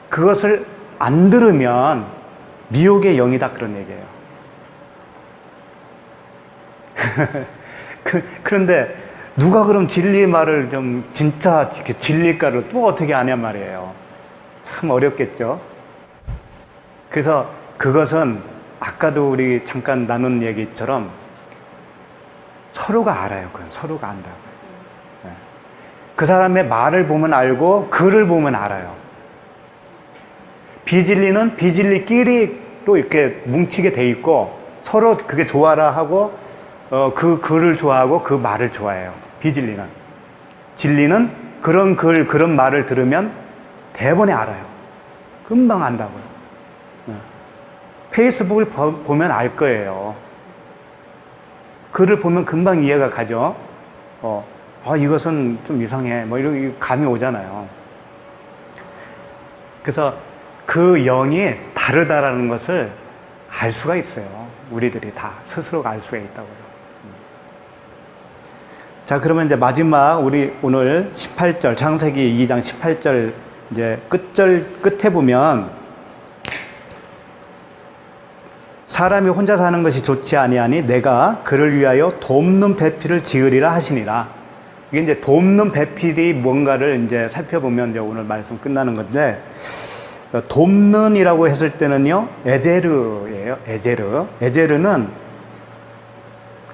그것을 안 들으면 미혹의 영이다, 그런 얘기예요. 그런데 누가 그럼 진리의 말을 좀 진짜 진리일까를 또 어떻게 아냐 말이에요. 참 어렵겠죠. 그래서 그것은 아까도 우리 잠깐 나눈 얘기처럼 서로가 알아요. 그건 서로가 안다고. 네. 그 사람의 말을 보면 알고 글을 보면 알아요. 비진리는 비진리끼리 또 이렇게 뭉치게 돼 있고 서로 그게 좋아라 하고 그 글을 좋아하고 그 말을 좋아해요. 비진리는. 진리는 그런 글, 그런 말을 들으면 대번에 알아요. 금방 안다고요. 페이스북을 보면 알 거예요. 글을 보면 금방 이해가 가죠. 이것은 좀 이상해. 뭐 이런 감이 오잖아요. 그래서 그 영이 다르다라는 것을 알 수가 있어요. 우리들이 다 스스로가 알 수가 있다고요. 자, 그러면 이제 마지막 우리 오늘 18절, 창세기 2장 18절 이제 끝에 보면 사람이 혼자 사는 것이 좋지 아니하니 내가 그를 위하여 돕는 배필을 지으리라 하시니라. 이게 이제 돕는 배필이 뭔가를 이제 살펴보면 이제 오늘 말씀 끝나는 건데, 돕는이라고 했을 때는요, 에제르예요. 에제르는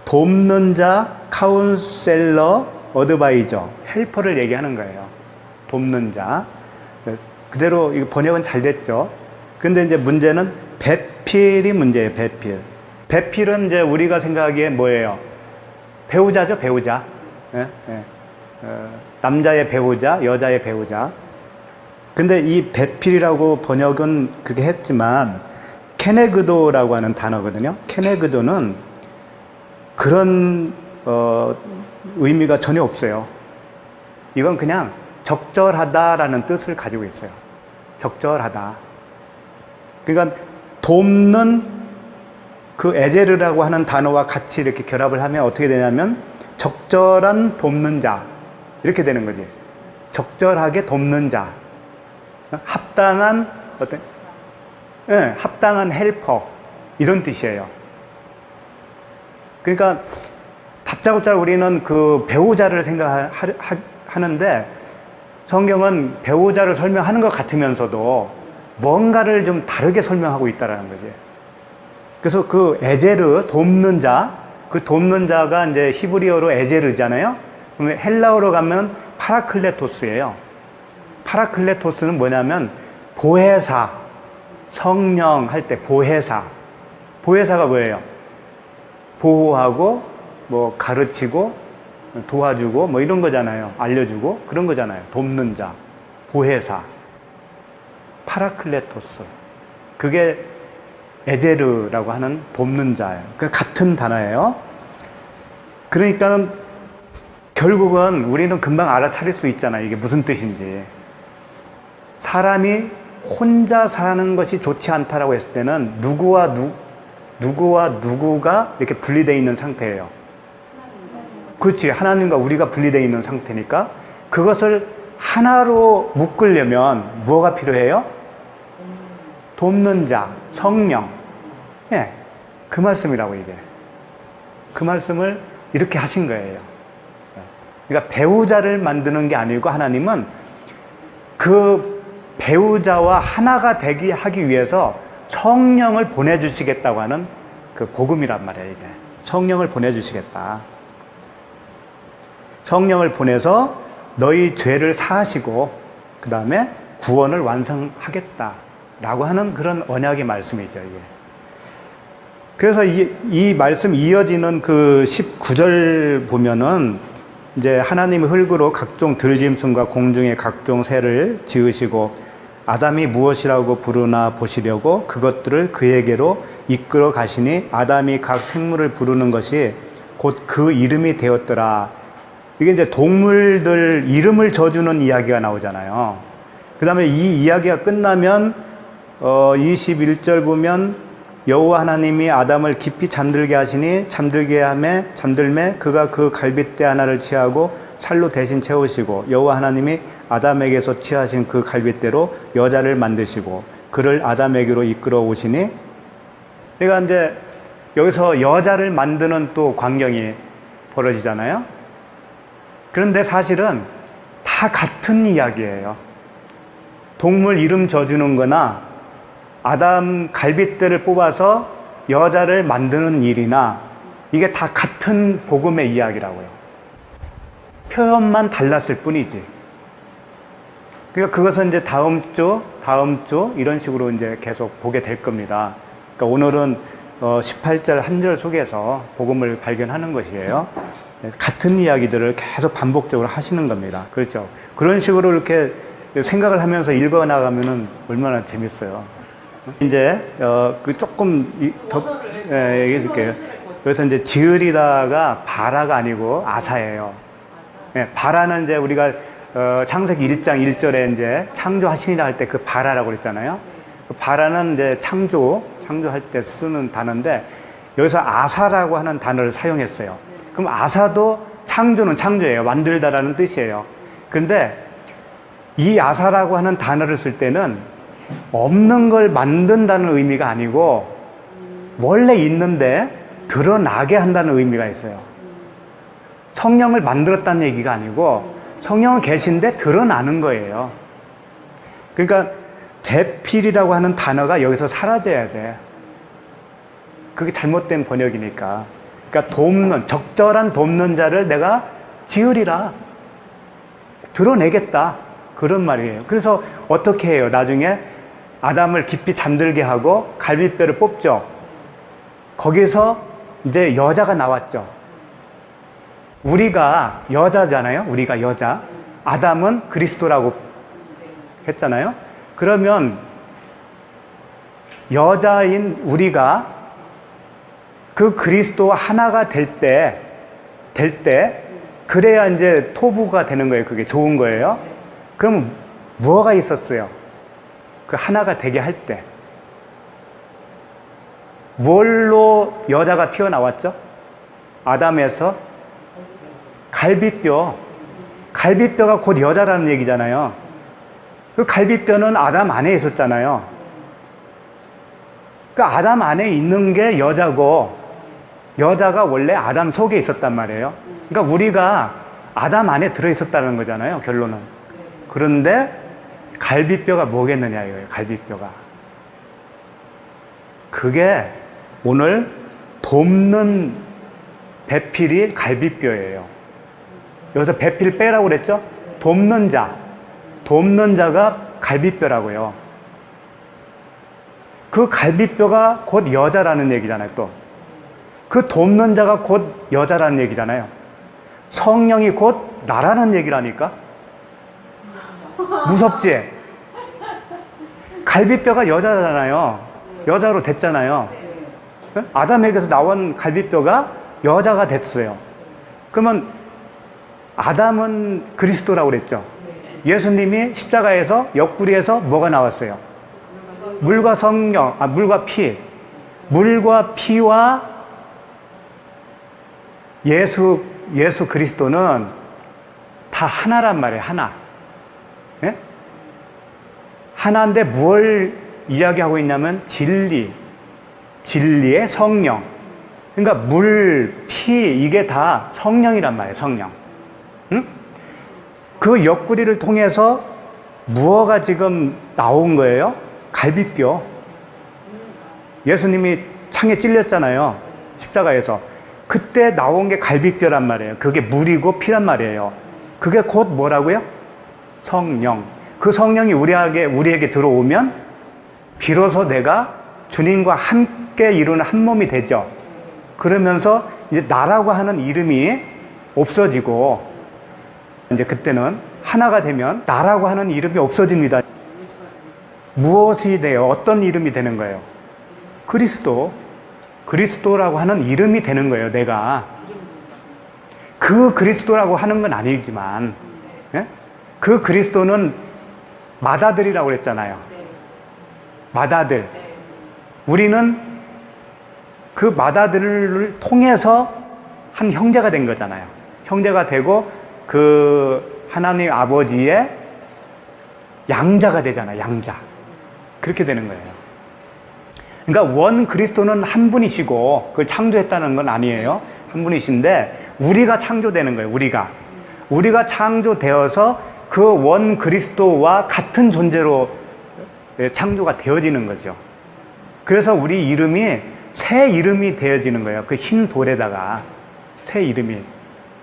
돕는 자, 카운셀러, 어드바이저, 헬퍼를 얘기하는 거예요. 돕는 자. 그대로 이거 번역은 잘 됐죠. 근데 이제 문제는 배필이 문제예요. 배필은 이제 우리가 생각하기에 뭐예요? 배우자죠, 배우자. 남자의 배우자, 여자의 배우자. 근데 이 배필이라고 번역은 그게 했지만 케네그도라고 하는 단어거든요. 케네그도는 그런 의미가 전혀 없어요. 이건 그냥 적절하다라는 뜻을 가지고 있어요. 적절하다. 그러니까 돕는 그 에제르라고 하는 단어와 같이 이렇게 결합을 하면 어떻게 되냐면 적절한 돕는 자 이렇게 되는 거지. 적절하게 돕는 자, 합당한 합당한 헬퍼 이런 뜻이에요. 그러니까 다짜고짜 우리는 그 배우자를 생각하는데 성경은 배우자를 설명하는 것 같으면서도 뭔가를 좀 다르게 설명하고 있다라는 거지. 그래서 그 에제르, 돕는 자, 그 돕는 자가 이제 히브리어로 에제르잖아요. 그러면 헬라어로 가면 파라클레토스예요. 파라클레토스는 뭐냐면 보혜사, 성령 할 때 보혜사. 보혜사가 뭐예요? 보호하고 뭐 가르치고 도와주고 뭐 이런 거잖아요. 알려주고 그런 거잖아요. 돕는 자, 보혜사, 파라클레토스. 그게 에제르라고 하는 돕는 자예요. 그 같은 단어예요. 그러니까 결국은 우리는 금방 알아차릴 수 있잖아요. 이게 무슨 뜻인지. 사람이 혼자 사는 것이 좋지 않다라고 했을 때는 누구와 누구가 이렇게 분리되어 있는 상태예요. 그렇지. 하나님과 우리가 분리되어 있는 상태니까 그것을 하나로 묶으려면 뭐가 필요해요? 돕는 자, 성령. 예, 그 말씀이라고 이게. 그 말씀을 이렇게 하신 거예요. 그러니까 배우자를 만드는 게 아니고 하나님은 그 배우자와 하나가 되게 하기 위해서 성령을 보내주시겠다고 하는 그 복음이란 말이에요, 이게. 성령을 보내주시겠다. 성령을 보내서 너희 죄를 사하시고, 그 다음에 구원을 완성하겠다라고 하는 그런 언약의 말씀이죠, 이게. 그래서 이 말씀 이어지는 그 19절 보면은 이제 하나님의 흙으로 각종 들짐승과 공중의 각종 새를 지으시고 아담이 무엇이라고 부르나 보시려고 그것들을 그에게로 이끌어 가시니 아담이 각 생물을 부르는 것이 곧 그 이름이 되었더라. 이게 이제 동물들 이름을 져주는 이야기가 나오잖아요. 그 다음에 이 이야기가 끝나면 21절 보면 여호와 하나님이 아담을 깊이 잠들게 하시니 잠들매 그가 그 갈빗대 하나를 취하고 살로 대신 채우시고 여호와 하나님이 아담에게서 취하신 그 갈빗대로 여자를 만드시고 그를 아담에게로 이끌어 오시니, 그러니까 이제 여기서 여자를 만드는 또 광경이 벌어지잖아요. 그런데 사실은 다 같은 이야기예요. 동물 이름 져주는 거나 아담 갈빗대를 뽑아서 여자를 만드는 일이나 이게 다 같은 복음의 이야기라고요. 표현만 달랐을 뿐이지. 그러니까 그것은 이제 다음 주 이런 식으로 이제 계속 보게 될 겁니다. 그러니까 오늘은 18절 한 절 속에서 복음을 발견하는 것이에요. 같은 이야기들을 계속 반복적으로 하시는 겁니다. 그렇죠. 그런 식으로 이렇게 생각을 하면서 읽어 나가면은 얼마나 재밌어요. 이제 조금 더 얘기해 줄게요. 여기서 이제 지으리다가 바라가 아니고 아사예요. 네, 바라는 이제 우리가 창세기 1장 1절에 이제 창조하시니라 할 때 그 바라라고 그랬잖아요. 그 바라는 이제 창조할 때 쓰는 단어인데 여기서 아사라고 하는 단어를 사용했어요. 그럼 아사도 창조는 창조예요. 만들다라는 뜻이에요. 그런데 이 아사라고 하는 단어를 쓸 때는 없는 걸 만든다는 의미가 아니고 원래 있는데 드러나게 한다는 의미가 있어요. 성령을 만들었다는 얘기가 아니고 성령은 계신데 드러나는 거예요. 그러니까 배필이라고 하는 단어가 여기서 사라져야 돼. 그게 잘못된 번역이니까. 그러니까 적절한 돕는 자를 내가 지으리라. 드러내겠다. 그런 말이에요. 그래서 어떻게 해요? 나중에 아담을 깊이 잠들게 하고 갈빗뼈를 뽑죠. 거기서 이제 여자가 나왔죠. 우리가 여자잖아요. 우리가 여자. 아담은 그리스도라고 했잖아요. 그러면 여자인 우리가 그 그리스도와 하나가 될 때 그래야 이제 토부가 되는 거예요. 그게 좋은 거예요. 그럼 뭐가 있었어요? 그 하나가 되게 할 때. 뭘로 여자가 튀어나왔죠? 아담에서 갈빗뼈. 갈빗뼈가 곧 여자라는 얘기잖아요. 그 갈빗뼈는 아담 안에 있었잖아요. 그 아담 안에 있는 게 여자고 여자가 원래 아담 속에 있었단 말이에요. 그러니까 우리가 아담 안에 들어있었다는 거잖아요. 결론은. 그런데 갈빗뼈가 뭐겠느냐 이거예요. 갈빗뼈가. 그게 오늘 돕는 배필이 갈빗뼈예요. 여기서 배필 빼라고 그랬죠? 돕는 자가 갈빗뼈라고요. 그 갈빗뼈가 곧 여자라는 얘기잖아요. 또 그 돕는 자가 곧 여자라는 얘기잖아요. 성령이 곧 나라는 얘기라니까. 무섭지? 갈빗뼈가 여자잖아요. 여자로 됐잖아요. 아담에게서 나온 갈빗뼈가 여자가 됐어요. 그러면 아담은 그리스도라고 그랬죠. 예수님이 십자가에서 옆구리에서 뭐가 나왔어요? 물과 성령, 물과 피. 물과 피와 예수 그리스도는 다 하나란 말이에요. 하나. 예? 하나인데 뭘 이야기하고 있냐면 진리의 성령. 그러니까 물, 피 이게 다 성령이란 말이에요. 성령. 응? 그 옆구리를 통해서 무엇가 지금 나온 거예요? 갈빗뼈. 예수님이 창에 찔렸잖아요. 십자가에서. 그때 나온 게 갈빗뼈란 말이에요. 그게 물이고 피란 말이에요. 그게 곧 뭐라고요? 성령. 그 성령이 우리에게 들어오면 비로소 내가 주님과 함께 이루는 한 몸이 되죠. 그러면서 이제 나라고 하는 이름이 없어지고 이제 그때는 하나가 되면 나라고 하는 이름이 없어집니다. 무엇이 돼요? 어떤 이름이 되는 거예요? 그리스도라고 하는 이름이 되는 거예요. 내가 그 그리스도라고 하는 건 아니지만 예? 그 그리스도는 맏아들이라고 그랬잖아요. 맏아들. 우리는 그 맏아들을 통해서 한 형제가 된 거잖아요. 형제가 되고 그 하나님 아버지의 양자가 되잖아요. 양자. 그렇게 되는 거예요. 그러니까 원 그리스도는 한 분이시고 그걸 창조했다는 건 아니에요. 한 분이신데 우리가 창조되는 거예요. 우리가 창조되어서 그 원 그리스도와 같은 존재로 창조가 되어지는 거죠. 그래서 우리 이름이 새 이름이 되어지는 거예요. 그 흰 돌에다가 새 이름이.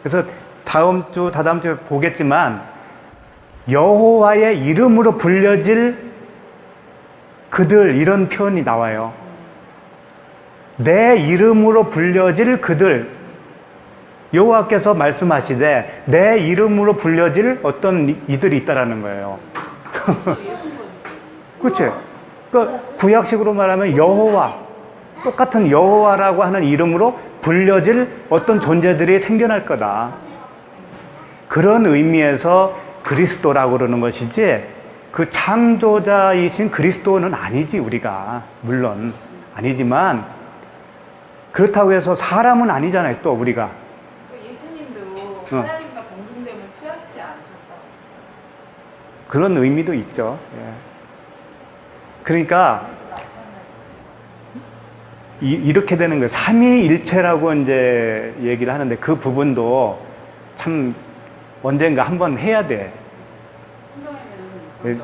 그래서 다다음 주에 보겠지만 여호와의 이름으로 불려질 그들 이런 표현이 나와요. 내 이름으로 불려질 그들. 여호와께서 말씀하시되 내 이름으로 불려질 어떤 이들이 있다라는 거예요. 그렇지? 그러니까 구약식으로 말하면 여호와, 똑같은 여호와라고 하는 이름으로 불려질 어떤 존재들이 생겨날 거다. 그런 의미에서 그리스도라고 그러는 것이지 그 창조자이신 그리스도는 아니지. 우리가 물론 아니지만 그렇다고 해서 사람은 아니잖아요. 또 우리가 예수님도 하나님과 공동됨을 취하시지 않으셨다고 그런 의미도 있죠. 예. 그러니까 이렇게 되는 거예요. 삼위일체라고 이제 얘기를 하는데 그 부분도 참 언젠가 한번 해야 돼.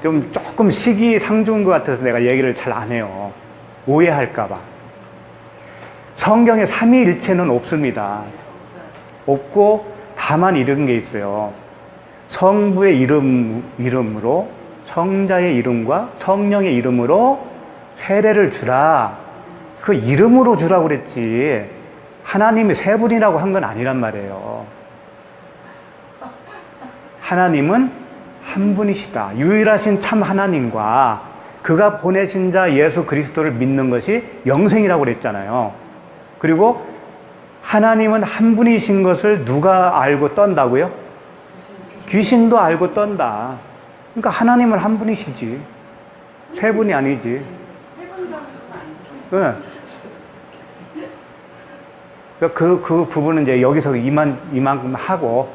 좀 조금 시기상조인 것 같아서 내가 얘기를 잘 안 해요. 오해할까봐. 성경에 삼위일체는 없습니다. 없고 다만 이런 게 있어요. 성부의 이름으로 성자의 이름과 성령의 이름으로 세례를 주라. 그 이름으로 주라고 그랬지 하나님이 세 분이라고 한 건 아니란 말이에요. 하나님은 한 분이시다. 유일하신 참 하나님과 그가 보내신 자 예수 그리스도를 믿는 것이 영생이라고 그랬잖아요. 그리고 하나님은 한 분이신 것을 누가 알고 떤다고요? 귀신도 알고 떤다. 그러니까 하나님은 한 분이시지 세 분이 아니지. 네. 그 부분은 이제 여기서 이만큼 하고,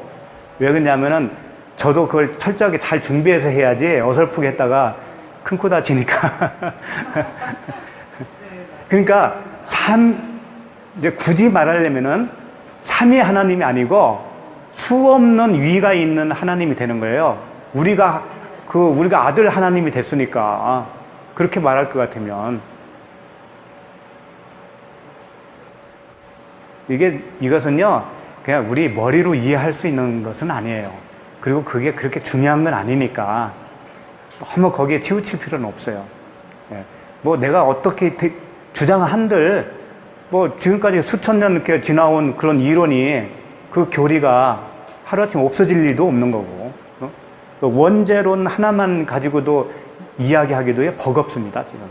왜 그러냐면은 저도 그걸 철저하게 잘 준비해서 해야지 어설프게 했다가 큰 코 다치니까. 그러니까 이제 굳이 말하려면은 삼위 하나님이 아니고 수 없는 위가 있는 하나님이 되는 거예요. 우리가 아들 하나님이 됐으니까 그렇게 말할 것 같으면. 이것은요, 그냥 우리 머리로 이해할 수 있는 것은 아니에요. 그리고 그게 그렇게 중요한 건 아니니까 너무 거기에 치우칠 필요는 없어요. 예. 뭐 내가 어떻게 주장한들, 뭐 지금까지 수천 년 이렇게 지나온 그런 이론이 그 교리가 하루아침 없어질 리도 없는 거고, 원죄론 하나만 가지고도 이야기하기도 버겁습니다, 지금.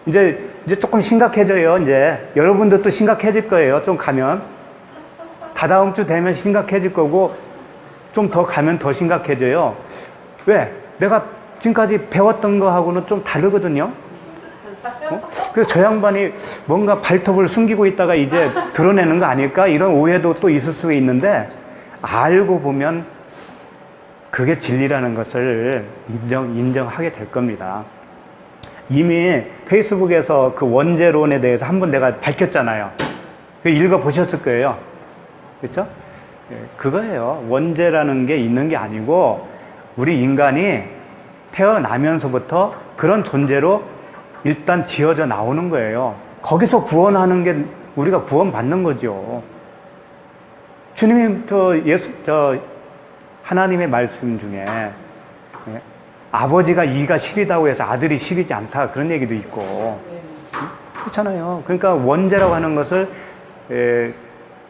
이제 조금 심각해져요. 이제 여러분들도 심각해질 거예요. 좀 가면 다다음 주 되면 심각해질 거고 좀 더 가면 더 심각해져요. 왜? 내가 지금까지 배웠던 거하고는 좀 다르거든요. 그래서 저 양반이 뭔가 발톱을 숨기고 있다가 이제 드러내는 거 아닐까? 이런 오해도 또 있을 수 있는데 알고 보면 그게 진리라는 것을 인정하게 될 겁니다. 이미 페이스북에서 그 원죄론에 대해서 한번 내가 밝혔잖아요. 읽어보셨을 거예요. 그렇죠? 그거예요. 원죄라는 게 있는 게 아니고 우리 인간이 태어나면서부터 그런 존재로 일단 지어져 나오는 거예요. 거기서 구원하는 게 우리가 구원받는 거죠. 주님이 하나님의 말씀 중에 아버지가 이가 시리다고 해서 아들이 시리지 않다 그런 얘기도 있고 그렇잖아요. 그러니까 원죄라고 하는 것을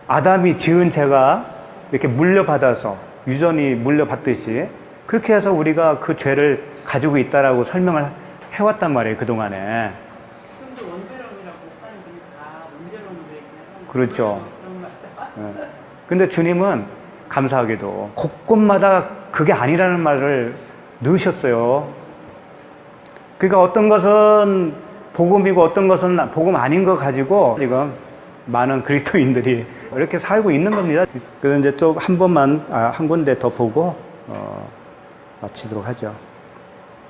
아담이 지은 죄가 이렇게 물려받아서 유전이 물려받듯이 그렇게 해서 우리가 그 죄를 가지고 있다라고 설명을 해왔단 말이에요. 그동안에. 지금도 원죄론이라고 목사님들이 다 원죄론으로 얘기하는 그렇죠. 그런 말. 근데 주님은 감사하게도 곳곳마다 그게 아니라는 말을 넣으셨어요. 그러니까 어떤 것은 복음이고 어떤 것은 복음 아닌 거 가지고 지금 많은 그리스도인들이 이렇게 살고 있는 겁니다. 그래서 이제 좀 한 번만 한 군데 더 보고 마치도록 하죠.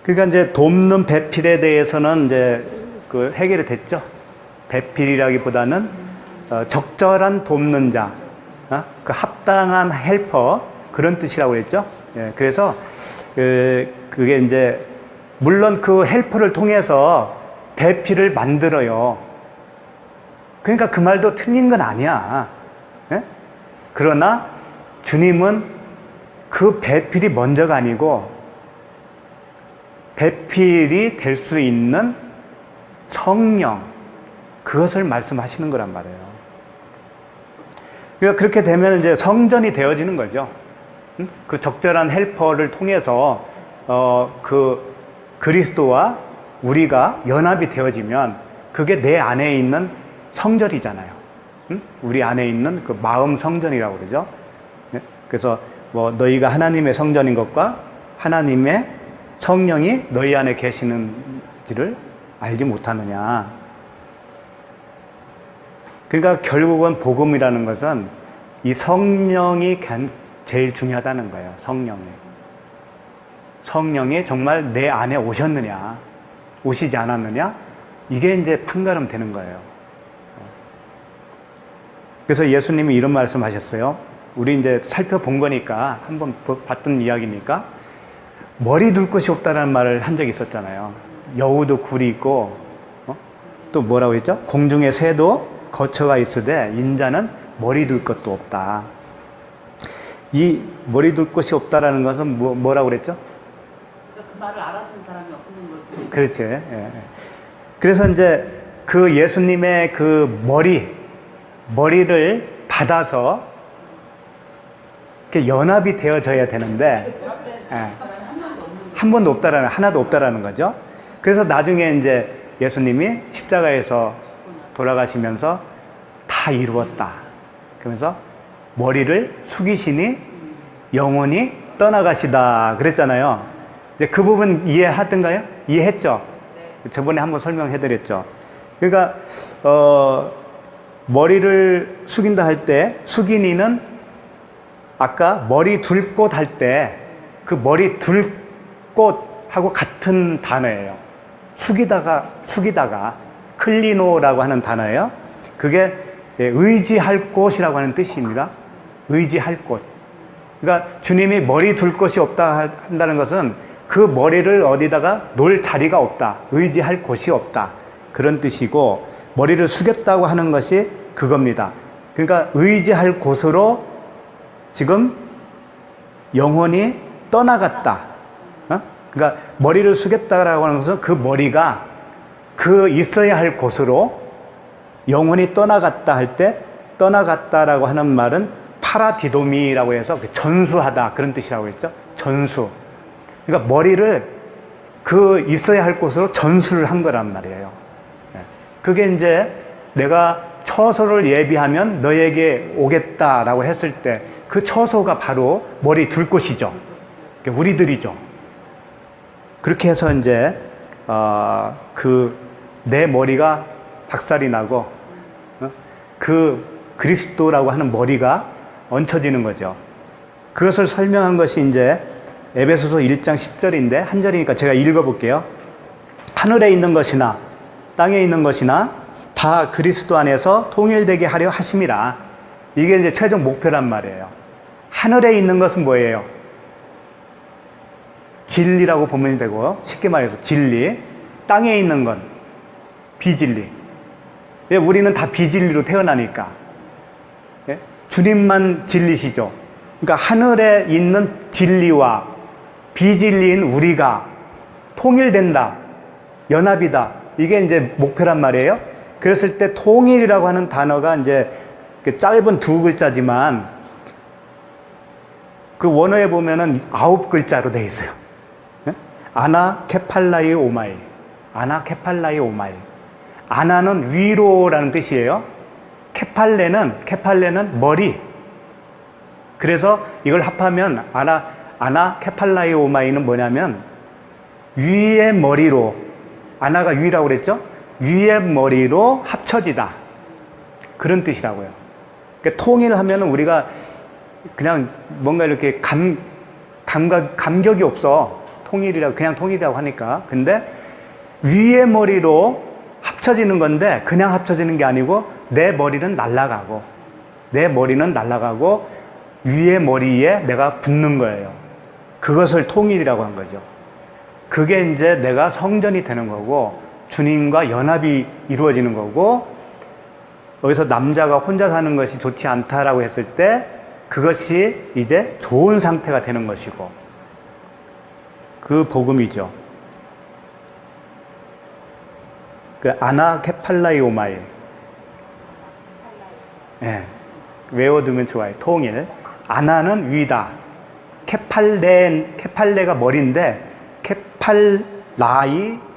그러니까 이제 돕는 배필에 대해서는 이제 그 해결이 됐죠. 배필이라기보다는 적절한 돕는 자, 그 합당한 헬퍼, 그런 뜻이라고 그랬죠. 예, 그래서 그게 이제 물론 그 헬퍼를 통해서 배필을 만들어요. 그러니까 그 말도 틀린 건 아니야. 예? 그러나 주님은 그 배필이 먼저가 아니고 배필이 될 수 있는 성령, 그것을 말씀하시는 거란 말이에요. 그러니까 그렇게 되면 이제 성전이 되어지는 거죠. 그 적절한 헬퍼를 통해서 그 그리스도와 우리가 연합이 되어지면 그게 내 안에 있는 성전이잖아요. 우리 안에 있는 그 마음 성전이라고 그러죠. 그래서 뭐 너희가 하나님의 성전인 것과 하나님의 성령이 너희 안에 계시는지를 알지 못하느냐. 그러니까 결국은 복음이라는 것은 이 성령이 제일 중요하다는 거예요. 성령이 정말 내 안에 오셨느냐, 오시지 않았느냐, 이게 이제 판가름 되는 거예요. 그래서 예수님이 이런 말씀 하셨어요. 우리 이제 살펴본 거니까, 한번 봤던 이야기니까, 머리 둘 곳이 없다는 말을 한 적이 있었잖아요. 여우도 굴이 있고, 또 뭐라고 했죠? 공중의 새도 거처가 있으되 인자는 머리 둘 것도 없다. 이 머리 둘 곳이 없다라는 것은 뭐라고 그랬죠? 그러니까 그 말을 알아듣는 사람이 없는 거지. 그렇지. 예. 그래서 이제 그 예수님의 그 머리를 받아서 이렇게 연합이 되어져야 되는데, 예. 한 번도 없다라는, 하나도 없다라는 거죠. 그래서 나중에 이제 예수님이 십자가에서 돌아가시면서 다 이루었다. 그러면서 머리를 숙이시니 영원히 떠나가시다. 그랬잖아요. 이제 그 부분 이해하던가요? 이해했죠? 네. 저번에 한번 설명해드렸죠. 그러니까, 머리를 숙인다 할 때, 숙인이는 아까 머리 둘 곳 할 때, 그 머리 둘 곳하고 같은 단어예요. 숙이다가, 클리노라고 하는 단어예요. 그게 의지할 곳이라고 하는 뜻입니다. 의지할 곳. 그러니까 주님이 머리 둘 곳이 없다 한다는 것은 그 머리를 어디다가 놓을 자리가 없다. 의지할 곳이 없다. 그런 뜻이고, 머리를 숙였다고 하는 것이 그겁니다. 그러니까 의지할 곳으로 지금 영혼이 떠나갔다. 그러니까 머리를 숙였다라고 하는 것은 그 머리가 그 있어야 할 곳으로 영혼이 떠나갔다 할 때, 떠나갔다라고 하는 말은 파라디도미라고 해서 전수하다, 그런 뜻이라고 했죠. 전수. 그러니까 머리를 그 있어야 할 곳으로 전수를 한 거란 말이에요. 그게 이제 내가 처소를 예비하면 너에게 오겠다라고 했을 때 그 처소가 바로 머리 둘 곳이죠. 우리들이죠. 그렇게 해서 이제 내 머리가 박살이 나고 그 그리스도라고 하는 머리가 얹혀지는 거죠. 그것을 설명한 것이 이제 에베소서 1장 10절인데, 한 절이니까 제가 읽어볼게요. 하늘에 있는 것이나 땅에 있는 것이나 다 그리스도 안에서 통일되게 하려 하심이라. 이게 이제 최종 목표란 말이에요. 하늘에 있는 것은 뭐예요? 진리라고 보면 되고, 쉽게 말해서 진리. 땅에 있는 건 비진리. 우리는 다 비진리로 태어나니까. 주님만 진리시죠. 그러니까 하늘에 있는 진리와 비진리인 우리가 통일된다. 연합이다. 이게 이제 목표란 말이에요. 그랬을 때 통일이라고 하는 단어가 이제 짧은 두 글자지만 그 원어에 보면은 9글자로 되어 있어요. 아나 케팔라이 오마이. 아나 케팔라이 오마이. 아나는 위로라는 뜻이에요. 케팔레는 머리. 그래서 이걸 합하면 아나 케팔라이 오마이는 뭐냐면 위의 머리로, 아나가 위라고 그랬죠? 위의 머리로 합쳐지다. 그런 뜻이라고요. 그러니까 통일하면 우리가 그냥 뭔가 이렇게 감격이 없어. 통일이라고, 그냥 통일이라고 하니까. 근데 위의 머리로 합쳐지는 건데 그냥 합쳐지는 게 아니고 내 머리는 날아가고 위에 머리에 내가 붙는 거예요. 그것을 통일이라고 한 거죠. 그게 이제 내가 성전이 되는 거고 주님과 연합이 이루어지는 거고, 여기서 남자가 혼자 사는 것이 좋지 않다라고 했을 때 그것이 이제 좋은 상태가 되는 것이고, 그 복음이죠. 그 아나케팔라이오마이. 예, 외워두면 좋아요. 통일. 아나는 위다. 케팔레가 머리인데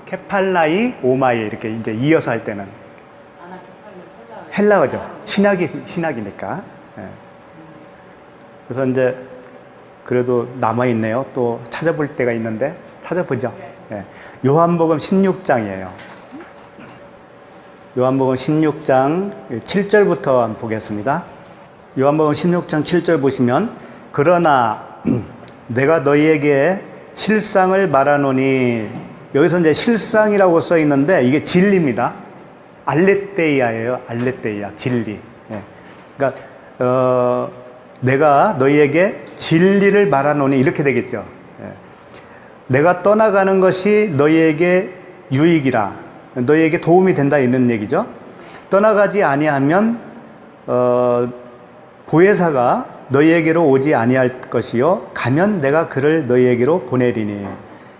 케팔라이 오마이 이렇게 이제 이어서 할 때는 헬라어죠. 신학이니까. 예. 그래서 이제 그래도 남아 있네요. 또 찾아볼 때가 있는데 찾아보죠. 예. 요한복음 16장이에요. 요한복음 16장 7절부터 한번 보겠습니다. 요한복음 16장 7절 보시면, 그러나 내가 너희에게 실상을 말하노니, 여기서 이제 실상이라고 써 있는데 이게 진리입니다. 알레테이아예요. 알레테이아, 진리. 예. 그러니까 내가 너희에게 진리를 말하노니 이렇게 되겠죠. 예. 내가 떠나가는 것이 너희에게 유익이라, 너희에게 도움이 된다 이런 얘기죠. 떠나가지 아니하면 보혜사가 너희에게로 오지 아니할 것이요 가면 내가 그를 너희에게로 보내리니.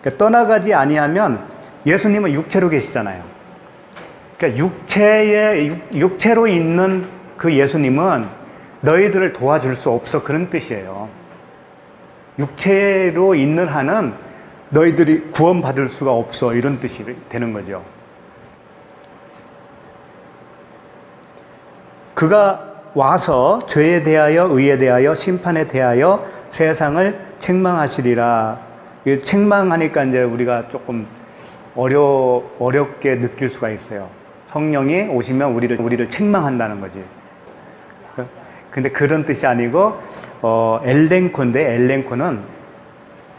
그러니까 떠나가지 아니하면, 예수님은 육체로 계시잖아요. 그러니까 육체로 있는 그 예수님은 너희들을 도와줄 수 없어, 그런 뜻이에요. 육체로 있는 한은 너희들이 구원받을 수가 없어, 이런 뜻이 되는 거죠. 그가 와서 죄에 대하여 의에 대하여 심판에 대하여 세상을 책망하시리라. 책망하니까 이제 우리가 조금 어렵게 느낄 수가 있어요. 성령이 오시면 우리를 책망한다는 거지. 근데 그런 뜻이 아니고 엘렌코인데, 엘렌코는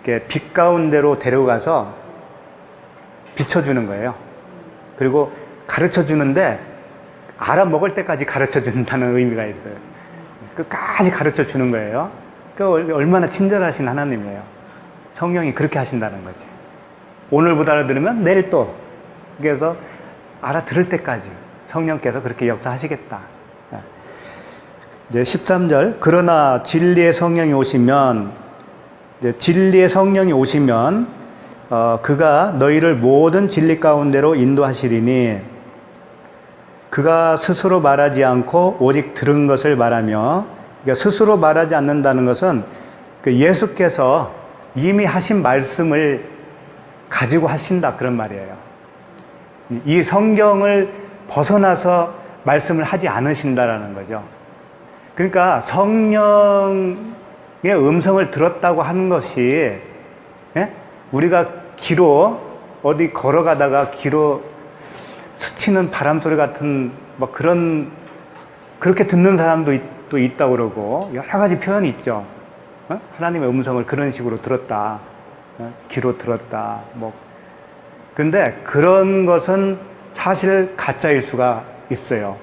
이렇게 빛 가운데로 데려가서 비춰주는 거예요. 그리고 가르쳐 주는데 알아먹을 때까지 가르쳐 준다는 의미가 있어요. 끝까지 가르쳐 주는 거예요. 그 얼마나 친절하신 하나님이에요. 성령이 그렇게 하신다는 거지. 오늘 못 알아들으면 내일 또. 그래서 알아들을 때까지 성령께서 그렇게 역사하시겠다. 이제 13절. 그러나 진리의 성령이 오시면, 그가 너희를 모든 진리 가운데로 인도하시리니, 그가 스스로 말하지 않고 오직 들은 것을 말하며, 그러니까 스스로 말하지 않는다는 것은 그 예수께서 이미 하신 말씀을 가지고 하신다, 그런 말이에요. 이 성경을 벗어나서 말씀을 하지 않으신다라는 거죠. 그러니까 성령의 음성을 들었다고 하는 것이, 예? 우리가 귀로 어디 걸어가다가 귀로 스치는 바람 소리 같은 뭐 그렇게 듣는 사람도 또 있다고 그러고 여러 가지 표현이 있죠. 하나님의 음성을 그런 식으로 들었다, 귀로 들었다, 뭐. 근데 그런 것은 사실 가짜일 수가 있어요.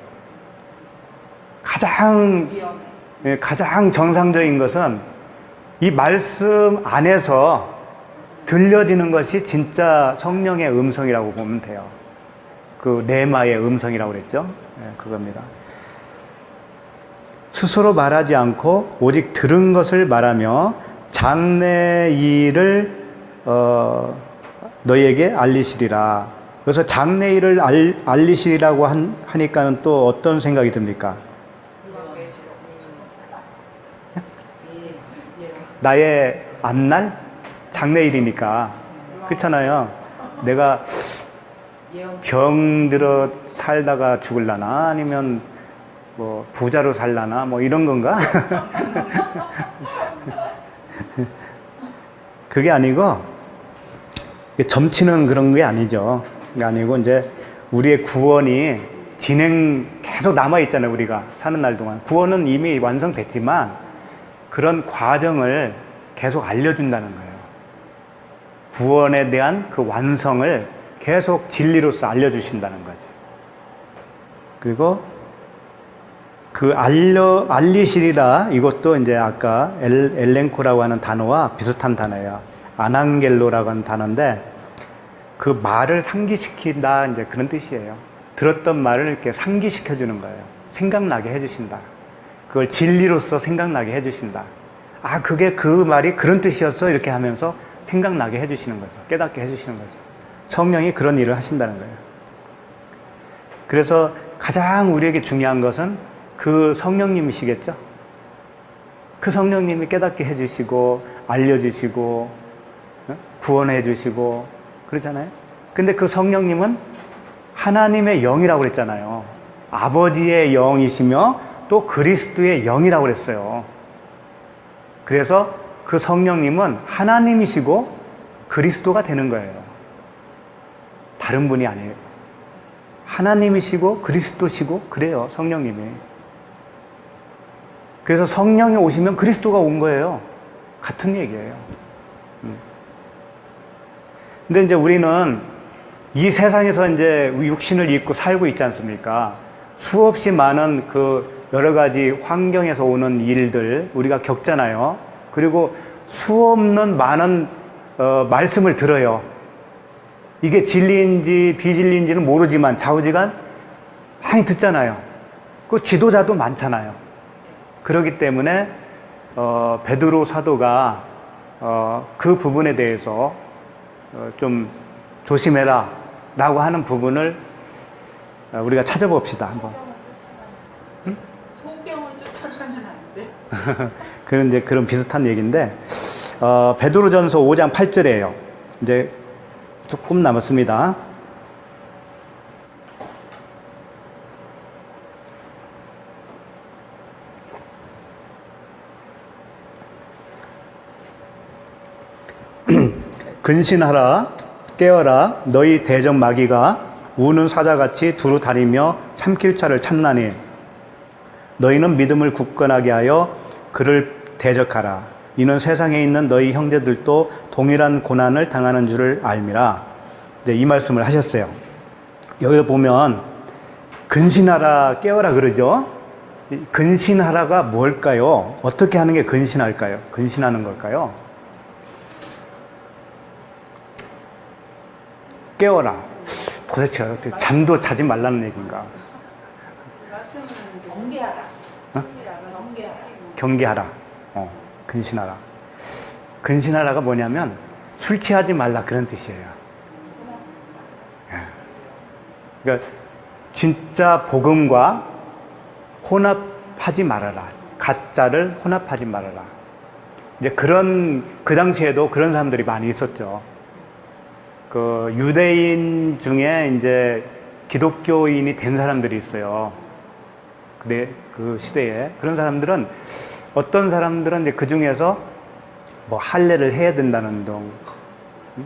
가장 정상적인 것은 이 말씀 안에서 들려지는 것이 진짜 성령의 음성이라고 보면 돼요. 그 레마의 음성이라고 그랬죠. 네, 그겁니다. 스스로 말하지 않고 오직 들은 것을 말하며 장래 일을 너희에게 알리시리라. 그래서 장래 일을 알리시리라고 하니까는 또 어떤 생각이 듭니까? 나의 앞날? 장래일이니까. 그렇잖아요. 내가 병들어 살다가 죽을라나, 아니면 뭐 부자로 살라나, 뭐 이런 건가? 그게 아니고, 점치는 그런 게 아니죠. 그게 아니고, 이제 우리의 구원이 계속 남아있잖아요. 우리가 사는 날 동안. 구원은 이미 완성됐지만 그런 과정을 계속 알려준다는 거예요. 구원에 대한 그 완성을 계속 진리로서 알려주신다는 거죠. 그리고 그 알리시리라, 이것도 이제 아까 엘렌코라고 하는 단어와 비슷한 단어예요. 아난겔로라고 하는 단어인데, 그 말을 상기시킨다, 이제 그런 뜻이에요. 들었던 말을 이렇게 상기시켜주는 거예요. 생각나게 해주신다. 그걸 진리로서 생각나게 해주신다. 아, 그게 그 말이 그런 뜻이었어. 이렇게 하면서 생각나게 해주시는 거죠. 깨닫게 해주시는 거죠. 성령이 그런 일을 하신다는 거예요. 그래서 가장 우리에게 중요한 것은 그 성령님이시겠죠? 그 성령님이 깨닫게 해주시고, 알려주시고, 구원해주시고, 그러잖아요? 근데 그 성령님은 하나님의 영이라고 그랬잖아요. 아버지의 영이시며 또 그리스도의 영이라고 그랬어요. 그래서 그 성령님은 하나님이시고 그리스도가 되는 거예요. 다른 분이 아니에요. 하나님이시고 그리스도시고 그래요, 성령님이. 그래서 성령이 오시면 그리스도가 온 거예요. 같은 얘기예요. 근데 이제 우리는 이 세상에서 이제 육신을 입고 살고 있지 않습니까? 수없이 많은 그 여러 가지 환경에서 오는 일들 우리가 겪잖아요. 그리고 수없는 많은 말씀을 들어요. 이게 진리인지 비진리인지는 모르지만 좌우지간 많이 듣잖아요. 그 지도자도 많잖아요. 그렇기 때문에 베드로 사도가 그 부분에 대해서 좀 조심해라 라고 하는 부분을 우리가 찾아봅시다, 한번. 소경을 쫓아가면 안 돼? 그런 비슷한 얘기인데, 베드로전서 5장 8절이에요. 이제 조금 남았습니다. 근신하라, 깨어라, 너희 대적 마귀가 우는 사자같이 두루 다니며 삼킬 자를 찾나니 너희는 믿음을 굳건하게 하여 그를 대적하라. 이는 세상에 있는 너희 형제들도 동일한 고난을 당하는 줄을 알미라. 이제 이 말씀을 하셨어요. 여기 보면 근신하라, 깨어라 그러죠. 근신하라가 뭘까요? 어떻게 하는 게 근신할까요? 근신하는 걸까요? 깨어라. 도대체 어떻게 잠도 자지 말라는 얘기인가? 말씀은 경계하라. 어? 경계하라. 경계하라. 근신하라. 근신하라가 뭐냐면 술 취하지 말라 그런 뜻이에요. 그러니까 진짜 복음과 혼합하지 말아라. 가짜를 혼합하지 말아라. 이제 그 당시에도 그런 사람들이 많이 있었죠. 그 유대인 중에 이제 기독교인이 된 사람들이 있어요. 그 시대에. 그런 사람들은 어떤 사람들은 이제 그 중에서 뭐 할례를 해야 된다는 등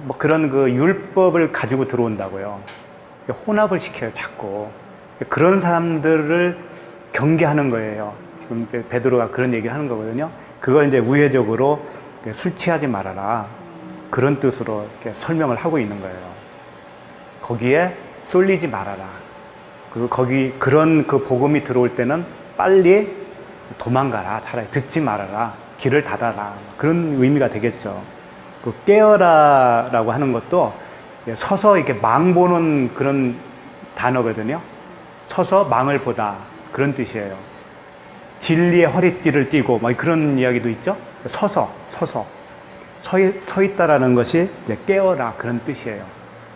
뭐 그런 그 율법을 가지고 들어온다고요. 혼합을 시켜요, 자꾸. 그런 사람들을 경계하는 거예요. 지금 베드로가 그런 얘기를 하는 거거든요. 그걸 이제 우회적으로 술 취하지 말아라. 그런 뜻으로 이렇게 설명을 하고 있는 거예요. 거기에 쏠리지 말아라. 그리고 그런 그 복음이 들어올 때는 빨리 도망가라. 차라리 듣지 말아라. 길을 닫아라. 그런 의미가 되겠죠. 그 깨어라라고 하는 것도 서서 이렇게 망 보는 그런 단어거든요. 서서 망을 보다. 그런 뜻이에요. 진리의 허리띠를 띠고 막 그런 이야기도 있죠. 서서 서 있다라는 것이 이제 깨어라 그런 뜻이에요.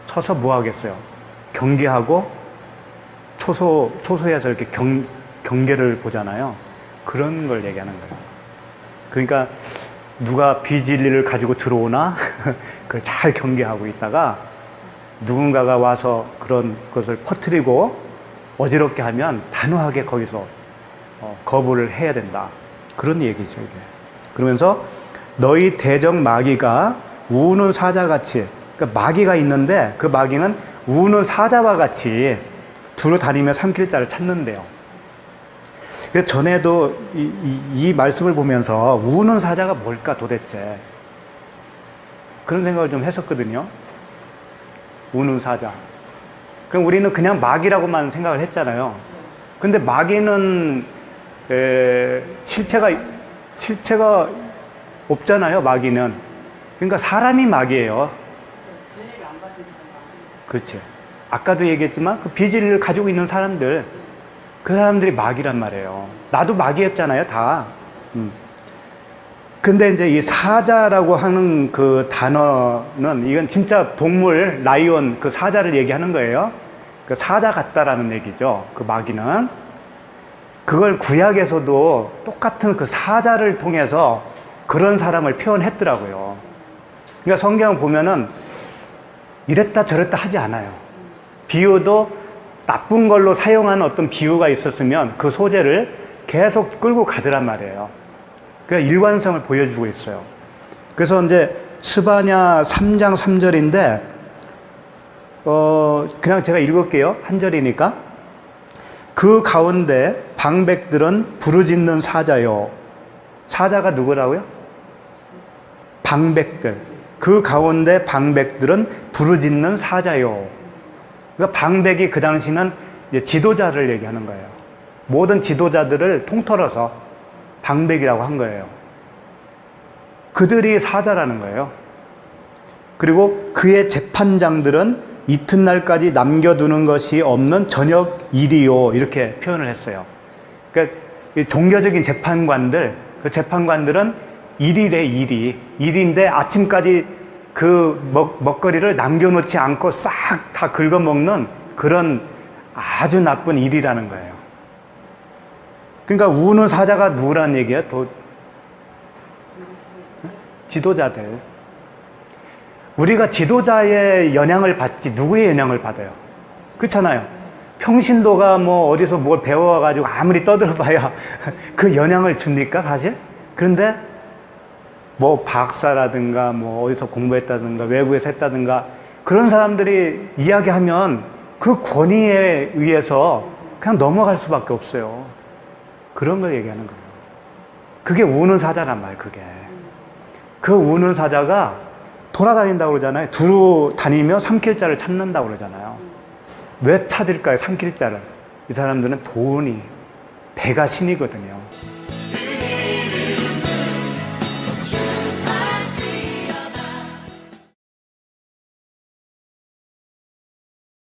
서서 뭐 하겠어요? 경계하고 초소에서 이렇게 경계를 보잖아요. 그런 걸 얘기하는 거예요. 그러니까 누가 비진리를 가지고 들어오나 그걸 잘 경계하고 있다가 누군가가 와서 그런 것을 퍼뜨리고 어지럽게 하면 단호하게 거기서 거부를 해야 된다. 그런 얘기죠, 이게. 그러면서 너희 대적 마귀가 우는 사자같이, 그러니까 마귀가 있는데 그 마귀는 우는 사자와 같이 두루 다니며 삼킬 자를 찾는데요. 그래서 전에도 이 말씀을 보면서 우는 사자가 뭘까 도대체 그런 생각을 좀 했었거든요. 우는 사자. 그럼 우리는 그냥 마귀라고만 생각을 했잖아요. 근데 마귀는 실체가 없잖아요. 마귀는. 그러니까 사람이 마귀예요. 그래서 죄를 안 받은 사람. 그렇지. 아까도 얘기했지만 그 비질을 가지고 있는 사람들, 그 사람들이 마귀란 말이에요. 나도 마귀였잖아요, 다. 근데 이제 이 사자라고 하는 그 단어는 이건 진짜 동물, 라이온 그 사자를 얘기하는 거예요. 그 사자 같다라는 얘기죠. 그 마귀는. 그걸 구약에서도 똑같은 그 사자를 통해서 그런 사람을 표현했더라고요. 그러니까 성경 보면은 이랬다 저랬다 하지 않아요. 비유도 나쁜 걸로 사용하는 어떤 비유가 있었으면 그 소재를 계속 끌고 가더란 말이에요. 그러니까 일관성을 보여주고 있어요. 그래서 이제 스바냐 3장 3절인데 그냥 제가 읽을게요. 한 절이니까. 그 가운데 방백들은 부르짖는 사자요. 사자가 누구라고요? 방백들. 그 가운데 방백들은 부르짖는 사자요. 그러니까 방백이 그 당시는 이제 지도자를 얘기하는 거예요. 모든 지도자들을 통틀어서 방백이라고 한 거예요. 그들이 사자라는 거예요. 그리고 그의 재판장들은 이튿날까지 남겨두는 것이 없는 저녁 일이요. 이렇게 표현을 했어요. 그러니까 종교적인 재판관들, 그 재판관들은 일이래, 일이. 일인데 아침까지 그 먹거리를 남겨놓지 않고 싹 다 긁어먹는 그런 아주 나쁜 일이라는 거예요. 그러니까 우는 사자가 누구란 얘기야? 지도자들. 우리가 지도자의 영향을 받지 누구의 영향을 받아요? 그렇잖아요. 평신도가 뭐 어디서 뭘 배워가지고 아무리 떠들어봐야 그 영향을 줍니까 사실? 그런데 뭐 박사라든가 뭐 어디서 공부했다든가 외부에서 했다든가 그런 사람들이 이야기하면 그 권위에 의해서 그냥 넘어갈 수밖에 없어요. 그런 걸 얘기하는 거예요. 그게 우는 사자란 말이에요. 그게. 그 우는 사자가 돌아다닌다고 그러잖아요. 두루 다니며 삼킬자를 찾는다고 그러잖아요. 왜 찾을까요? 삼킬자를. 이 사람들은 돈이 배가 신이거든요.